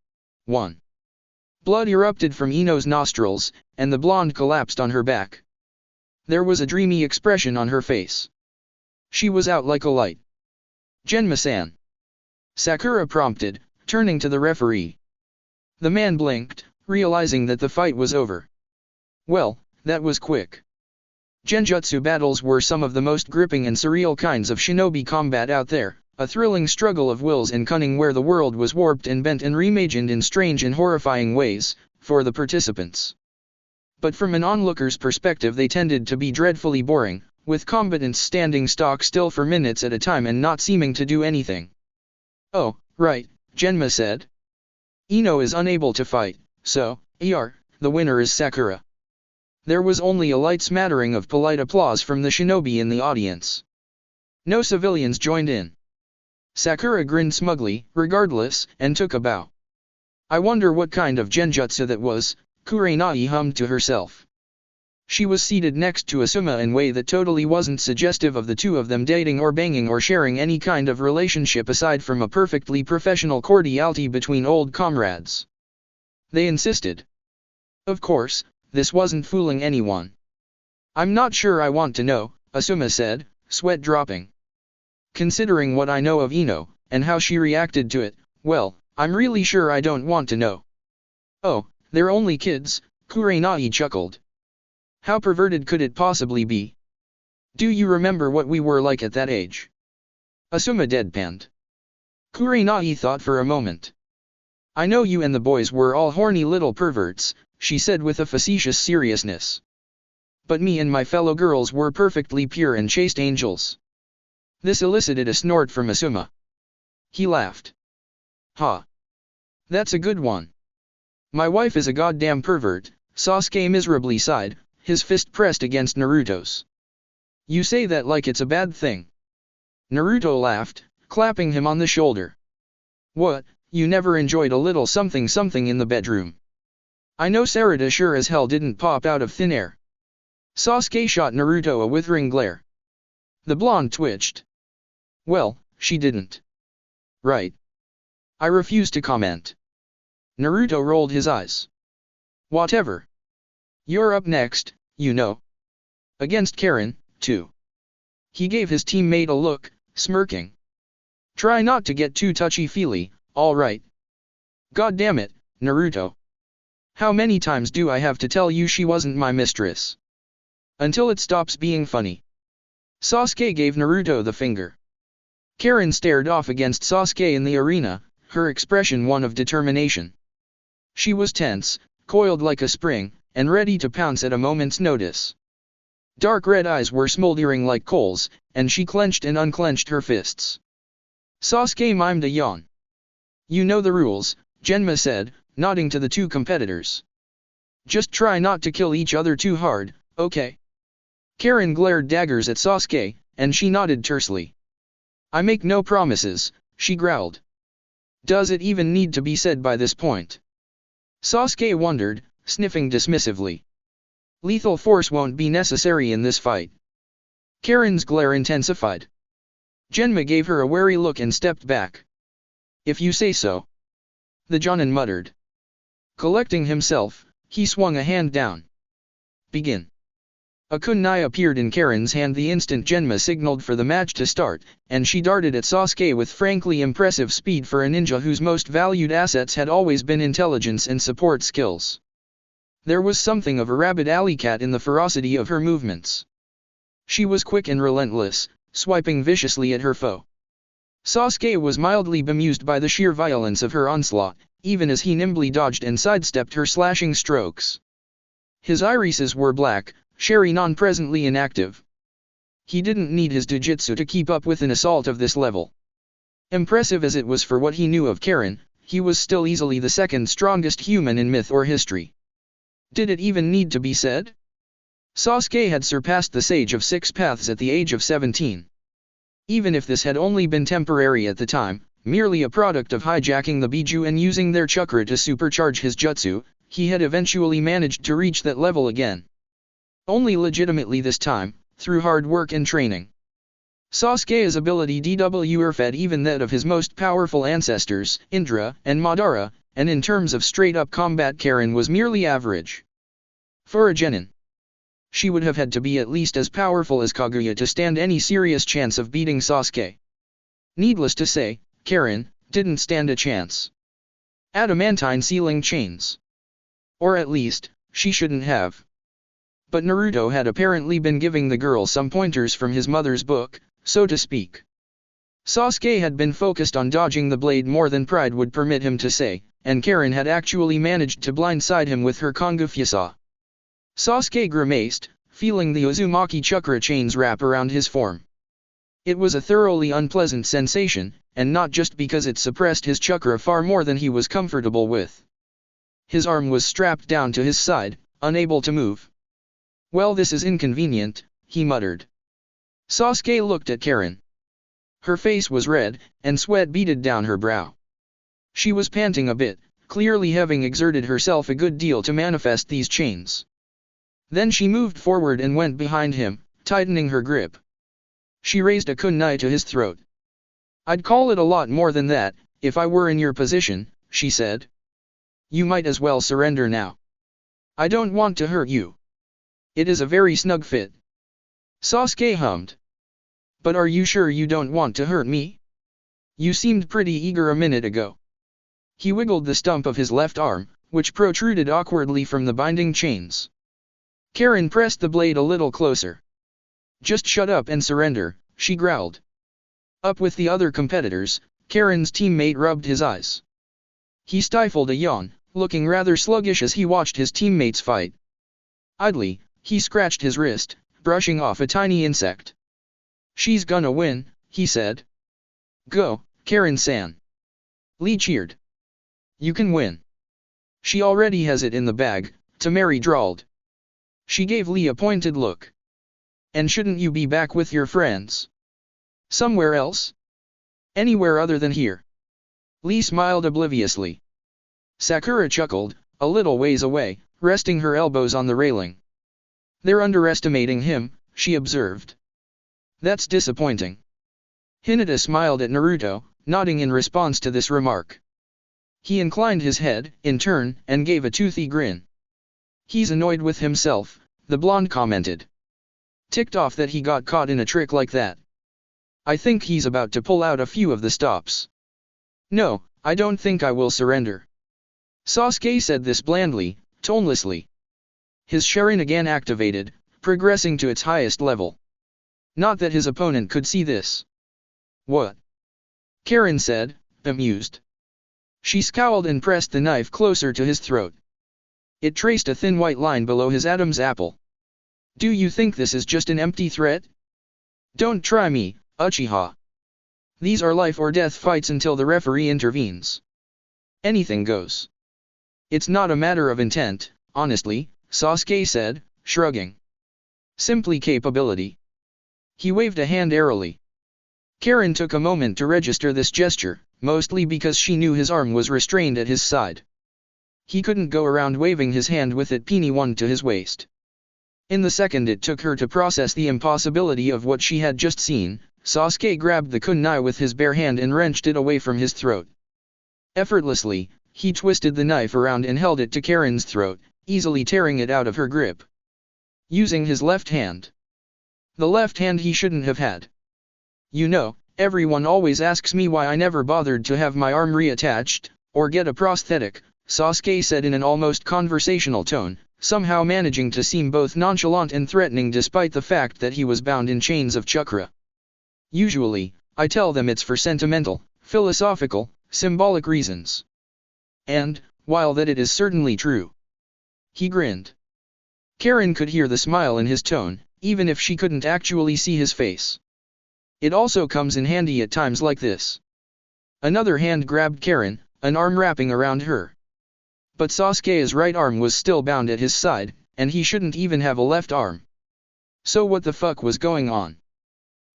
1. Blood erupted from Ino's nostrils, and the blonde collapsed on her back. There was a dreamy expression on her face. She was out like a light. Genma-san. Sakura prompted, turning to the referee. The man blinked, realizing that the fight was over. Well, that was quick. Genjutsu battles were some of the most gripping and surreal kinds of shinobi combat out there, a thrilling struggle of wills and cunning where the world was warped and bent and reimagined in strange and horrifying ways, for the participants. But from an onlooker's perspective they tended to be dreadfully boring, with combatants standing stock still for minutes at a time and not seeming to do anything. Oh, right, Genma said. Ino is unable to fight, so, the winner is Sakura. There was only a light smattering of polite applause from the shinobi in the audience. No civilians joined in. Sakura grinned smugly, regardless, and took a bow. I wonder what kind of genjutsu that was, Kurenai hummed to herself. She was seated next to Asuma in a way that totally wasn't suggestive of the two of them dating or banging or sharing any kind of relationship aside from a perfectly professional cordiality between old comrades. They insisted. Of course, this wasn't fooling anyone. I'm not sure I want to know, Asuma said, sweat dropping. Considering what I know of Ino, and how she reacted to it, well, I'm really sure I don't want to know. Oh, they're only kids, Kurenai chuckled. How perverted could it possibly be? Do you remember what we were like at that age? Asuma deadpanned. Kurenai thought for a moment. I know you and the boys were all horny little perverts, she said with a facetious seriousness. But me and my fellow girls were perfectly pure and chaste angels. This elicited a snort from Asuma. He laughed. Ha. That's a good one. My wife is a goddamn pervert, Sasuke miserably sighed, his fist pressed against Naruto's. You say that like it's a bad thing. Naruto laughed, clapping him on the shoulder. What, you never enjoyed a little something something in the bedroom? I know Sarada sure as hell didn't pop out of thin air. Sasuke shot Naruto a withering glare. The blonde twitched. Well, she didn't. Right. I refuse to comment. Naruto rolled his eyes. Whatever. You're up next, you know. Against Karen, too. He gave his teammate a look, smirking. Try not to get too touchy-feely, alright? God damn it, Naruto. How many times do I have to tell you she wasn't my mistress? Until it stops being funny. Sasuke gave Naruto the finger. Karen stared off against Sasuke in the arena, her expression one of determination. She was tense, coiled like a spring, and ready to pounce at a moment's notice. Dark red eyes were smoldering like coals, and she clenched and unclenched her fists. Sasuke mimed a yawn. You know the rules, Genma said, nodding to the two competitors. Just try not to kill each other too hard, okay? Karen glared daggers at Sasuke, and she nodded tersely. I make no promises, she growled. Does it even need to be said by this point? Sasuke wondered, sniffing dismissively. Lethal force won't be necessary in this fight. Karen's glare intensified. Genma gave her a wary look and stepped back. If you say so. The Jonin muttered. Collecting himself, he swung a hand down. Begin. A kunai appeared in Karen's hand the instant Genma signaled for the match to start, and she darted at Sasuke with frankly impressive speed for a ninja whose most valued assets had always been intelligence and support skills. There was something of a rabid alley cat in the ferocity of her movements. She was quick and relentless, swiping viciously at her foe. Sasuke was mildly bemused by the sheer violence of her onslaught, even as he nimbly dodged and sidestepped her slashing strokes. His irises were black, Sherry non-presently inactive. He didn't need his jujitsu to keep up with an assault of this level. Impressive as it was for what he knew of Karen, he was still easily the second strongest human in myth or history. Did it even need to be said? Sasuke had surpassed the Sage of Six Paths at the age of 17. Even if this had only been temporary at the time, merely a product of hijacking the Biju and using their chakra to supercharge his jutsu, he had eventually managed to reach that level again. Only legitimately this time, through hard work and training. Sasuke's ability fed even that of his most powerful ancestors, Indra and Madara, and in terms of straight-up combat Karen was merely average. For a genin, she would have had to be at least as powerful as Kaguya to stand any serious chance of beating Sasuke. Needless to say, Karen didn't stand a chance. Adamantine sealing chains. Or at least, she shouldn't have. But Naruto had apparently been giving the girl some pointers from his mother's book, so to speak. Sasuke had been focused on dodging the blade more than pride would permit him to say, and Karen had actually managed to blindside him with her Kongufyasa. Sasuke grimaced, feeling the Uzumaki chakra chains wrap around his form. It was a thoroughly unpleasant sensation, and not just because it suppressed his chakra far more than he was comfortable with. His arm was strapped down to his side, unable to move. Well, this is inconvenient, he muttered. Sasuke looked at Karen. Her face was red, and sweat beaded down her brow. She was panting a bit, clearly having exerted herself a good deal to manifest these chains. Then she moved forward and went behind him, tightening her grip. She raised a kunai to his throat. I'd call it a lot more than that, if I were in your position, she said. You might as well surrender now. I don't want to hurt you. It is a very snug fit. Sasuke hummed. But are you sure you don't want to hurt me? You seemed pretty eager a minute ago. He wiggled the stump of his left arm, which protruded awkwardly from the binding chains. Karen pressed the blade a little closer. Just shut up and surrender, she growled. Up with the other competitors, Karen's teammate rubbed his eyes. He stifled a yawn, looking rather sluggish as he watched his teammates fight. Idly, he scratched his wrist, brushing off a tiny insect. She's gonna win, he said. Go, Karen-san. Lee cheered. You can win. She already has it in the bag, Tamari drawled. She gave Lee a pointed look. And shouldn't you be back with your friends? Somewhere else? Anywhere other than here. Lee smiled obliviously. Sakura chuckled, a little ways away, resting her elbows on the railing. They're underestimating him, she observed. That's disappointing. Hinata smiled at Naruto, nodding in response to this remark. He inclined his head, in turn, and gave a toothy grin. He's annoyed with himself, the blonde commented. Ticked off that he got caught in a trick like that. I think he's about to pull out a few of the stops. No, I don't think I will surrender. Sasuke said this blandly, tonelessly. His Sharingan activated, progressing to its highest level. Not that his opponent could see this. What? Karen said, bemused. She scowled and pressed the knife closer to his throat. It traced a thin white line below his Adam's apple. Do you think this is just an empty threat? Don't try me, Uchiha. These are life or death fights until the referee intervenes. Anything goes. It's not a matter of intent, honestly, Sasuke said, shrugging. Simply capability. He waved a hand airily. Karen took a moment to register this gesture, mostly because she knew his arm was restrained at his side. He couldn't go around waving his hand with it pinned to his waist. In the second it took her to process the impossibility of what she had just seen, Sasuke grabbed the kunai with his bare hand and wrenched it away from his throat. Effortlessly, he twisted the knife around and held it to Karen's throat, easily tearing it out of her grip. Using his left hand. The left hand he shouldn't have had. You know, everyone always asks me why I never bothered to have my arm reattached, or get a prosthetic, Sasuke said in an almost conversational tone, somehow managing to seem both nonchalant and threatening despite the fact that he was bound in chains of chakra. Usually, I tell them it's for sentimental, philosophical, symbolic reasons. And, while that it is certainly true. He grinned. Karen could hear the smile in his tone, even if she couldn't actually see his face. It also comes in handy at times like this. Another hand grabbed Karen, an arm wrapping around her. But Sasuke's right arm was still bound at his side, and he shouldn't even have a left arm. So what the fuck was going on?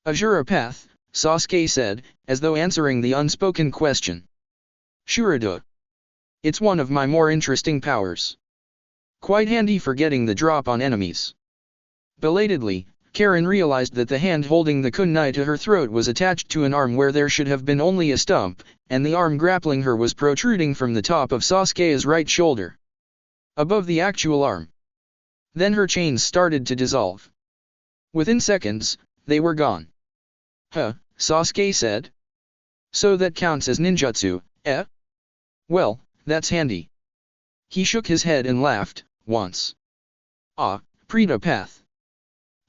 Azura Path, Sasuke said, as though answering the unspoken question. Shurada. It's one of my more interesting powers. Quite handy for getting the drop on enemies. Belatedly, Karen realized that the hand holding the kunai to her throat was attached to an arm where there should have been only a stump, and the arm grappling her was protruding from the top of Sasuke's right shoulder. Above the actual arm. Then her chains started to dissolve. Within seconds, they were gone. Huh, Sasuke said. So that counts as ninjutsu, eh? Well, that's handy. He shook his head and laughed, once. Ah, Preta Path.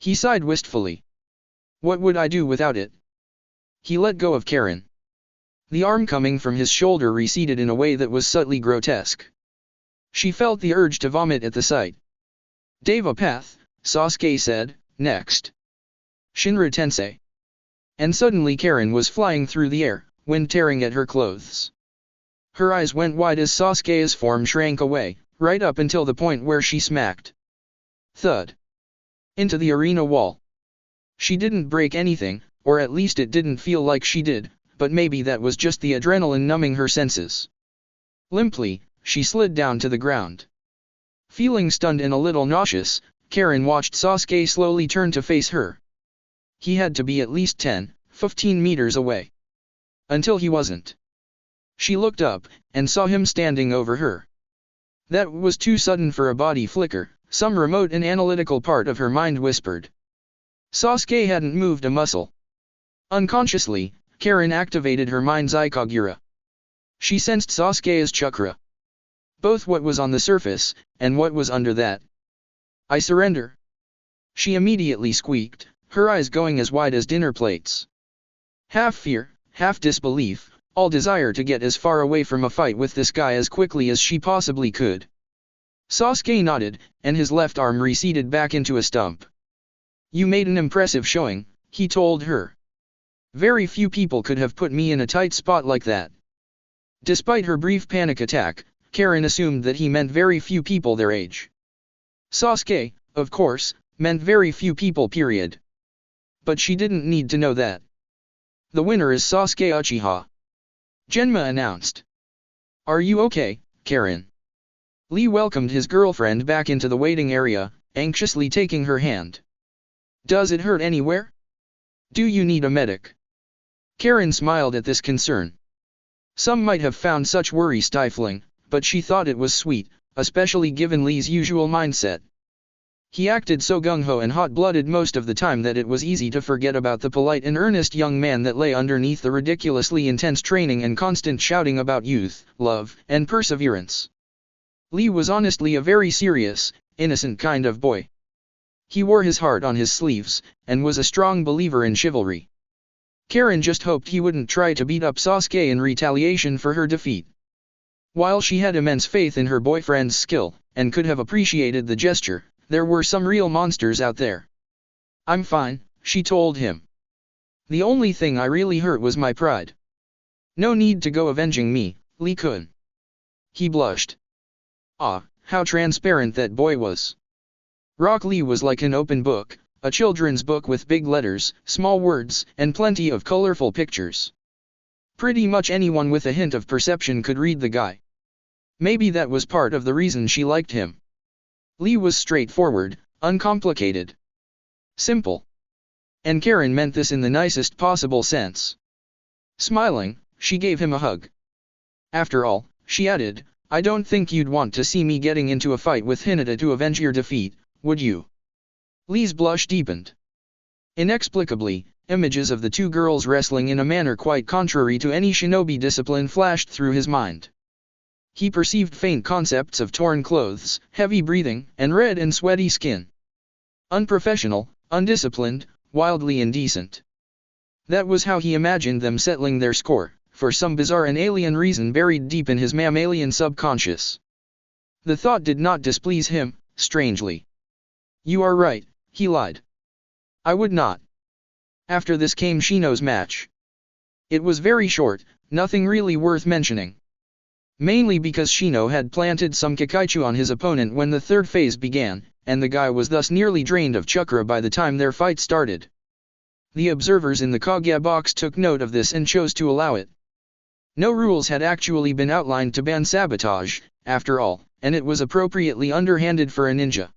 He sighed wistfully. What would I do without it? He let go of Karen. The arm coming from his shoulder receded in a way that was subtly grotesque. She felt the urge to vomit at the sight. Deva Path, Sasuke said, next. Shinra Tensei. And suddenly Karen was flying through the air, wind tearing at her clothes. Her eyes went wide as Sasuke's form shrank away, right up until the point where she smacked. Thud. Into the arena wall. She didn't break anything, or at least it didn't feel like she did, but maybe that was just the adrenaline numbing her senses. Limply, she slid down to the ground. Feeling stunned and a little nauseous, Karen watched Sasuke slowly turn to face her. He had to be at least 10-15 meters away. Until he wasn't. She looked up, and saw him standing over her. That was too sudden for a body flicker, some remote and analytical part of her mind whispered. Sasuke hadn't moved a muscle. Unconsciously, Karen activated her mind's eye Kagura. She sensed Sasuke's chakra. Both what was on the surface, and what was under that. I surrender. She immediately squeaked, her eyes going as wide as dinner plates. Half fear, half disbelief, all desire to get as far away from a fight with this guy as quickly as she possibly could. Sasuke nodded, and his left arm receded back into a stump. You made an impressive showing, he told her. Very few people could have put me in a tight spot like that. Despite her brief panic attack, Karen assumed that he meant very few people their age. Sasuke, of course, meant very few people period. But she didn't need to know that. The winner is Sasuke Uchiha, Genma announced. Are you okay, Karen? Lee welcomed his girlfriend back into the waiting area, anxiously taking her hand. Does it hurt anywhere? Do you need a medic? Karen smiled at this concern. Some might have found such worry stifling, but she thought it was sweet, especially given Lee's usual mindset. He acted so gung-ho and hot-blooded most of the time that it was easy to forget about the polite and earnest young man that lay underneath the ridiculously intense training and constant shouting about youth, love, and perseverance. Lee was honestly a very serious, innocent kind of boy. He wore his heart on his sleeves, and was a strong believer in chivalry. Karen just hoped he wouldn't try to beat up Sasuke in retaliation for her defeat. While she had immense faith in her boyfriend's skill, and could have appreciated the gesture, there were some real monsters out there. I'm fine, she told him. The only thing I really hurt was my pride. No need to go avenging me, Lee-kun. He blushed. Ah, how transparent that boy was. Rock Lee was like an open book, a children's book with big letters, small words, and plenty of colorful pictures. Pretty much anyone with a hint of perception could read the guy. Maybe that was part of the reason she liked him. Lee was straightforward, uncomplicated. Simple. And Karen meant this in the nicest possible sense. Smiling, she gave him a hug. After all, she added, I don't think you'd want to see me getting into a fight with Hinata to avenge your defeat, would you? Lee's blush deepened. Inexplicably, images of the two girls wrestling in a manner quite contrary to any shinobi discipline flashed through his mind. He perceived faint concepts of torn clothes, heavy breathing, and red and sweaty skin. Unprofessional, undisciplined, wildly indecent. That was how he imagined them settling their score, for some bizarre and alien reason buried deep in his mammalian subconscious. The thought did not displease him, strangely. You are right, he lied. I would not. After this came Shino's match. It was very short, nothing really worth mentioning. Mainly because Shino had planted some Kakaichu on his opponent when the third phase began, and the guy was thus nearly drained of chakra by the time their fight started. The observers in the Kage box took note of this and chose to allow it. No rules had actually been outlined to ban sabotage, after all, and it was appropriately underhanded for a ninja.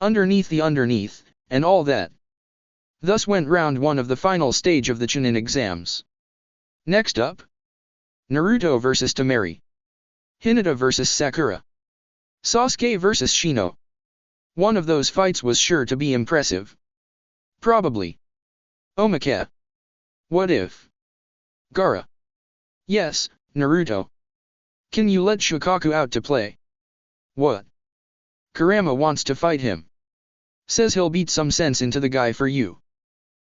Underneath the underneath, and all that. Thus went round one of the final stage of the Chunin exams. Next up, Naruto vs Temari. Hinata vs Sakura. Sasuke vs Shino. One of those fights was sure to be impressive. Probably. Omake. What if? Gaara. Yes, Naruto. Can you let Shukaku out to play? What? Kurama wants to fight him. Says he'll beat some sense into the guy for you.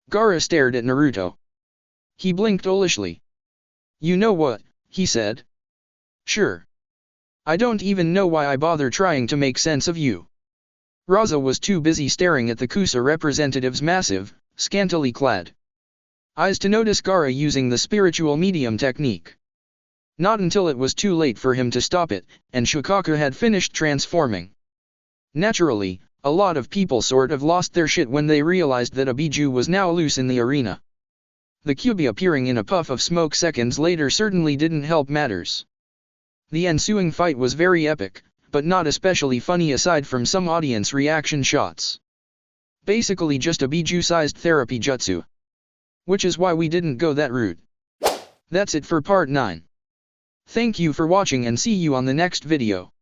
Gaara stared at Naruto. He blinked owlishly. You know what, he said. Sure. I don't even know why I bother trying to make sense of you. Raza was too busy staring at the Kusa representative's massive, scantily clad eyes to notice Gaara using the spiritual medium technique. Not until it was too late for him to stop it, and Shukaku had finished transforming. Naturally, a lot of people sort of lost their shit when they realized that a Biju was now loose in the arena. The Kyuubi appearing in a puff of smoke seconds later certainly didn't help matters. The ensuing fight was very epic, but not especially funny aside from some audience reaction shots. Basically just a Biju-sized therapy jutsu. Which is why we didn't go that route. That's it for part 9. Thank you for watching and see you on the next video.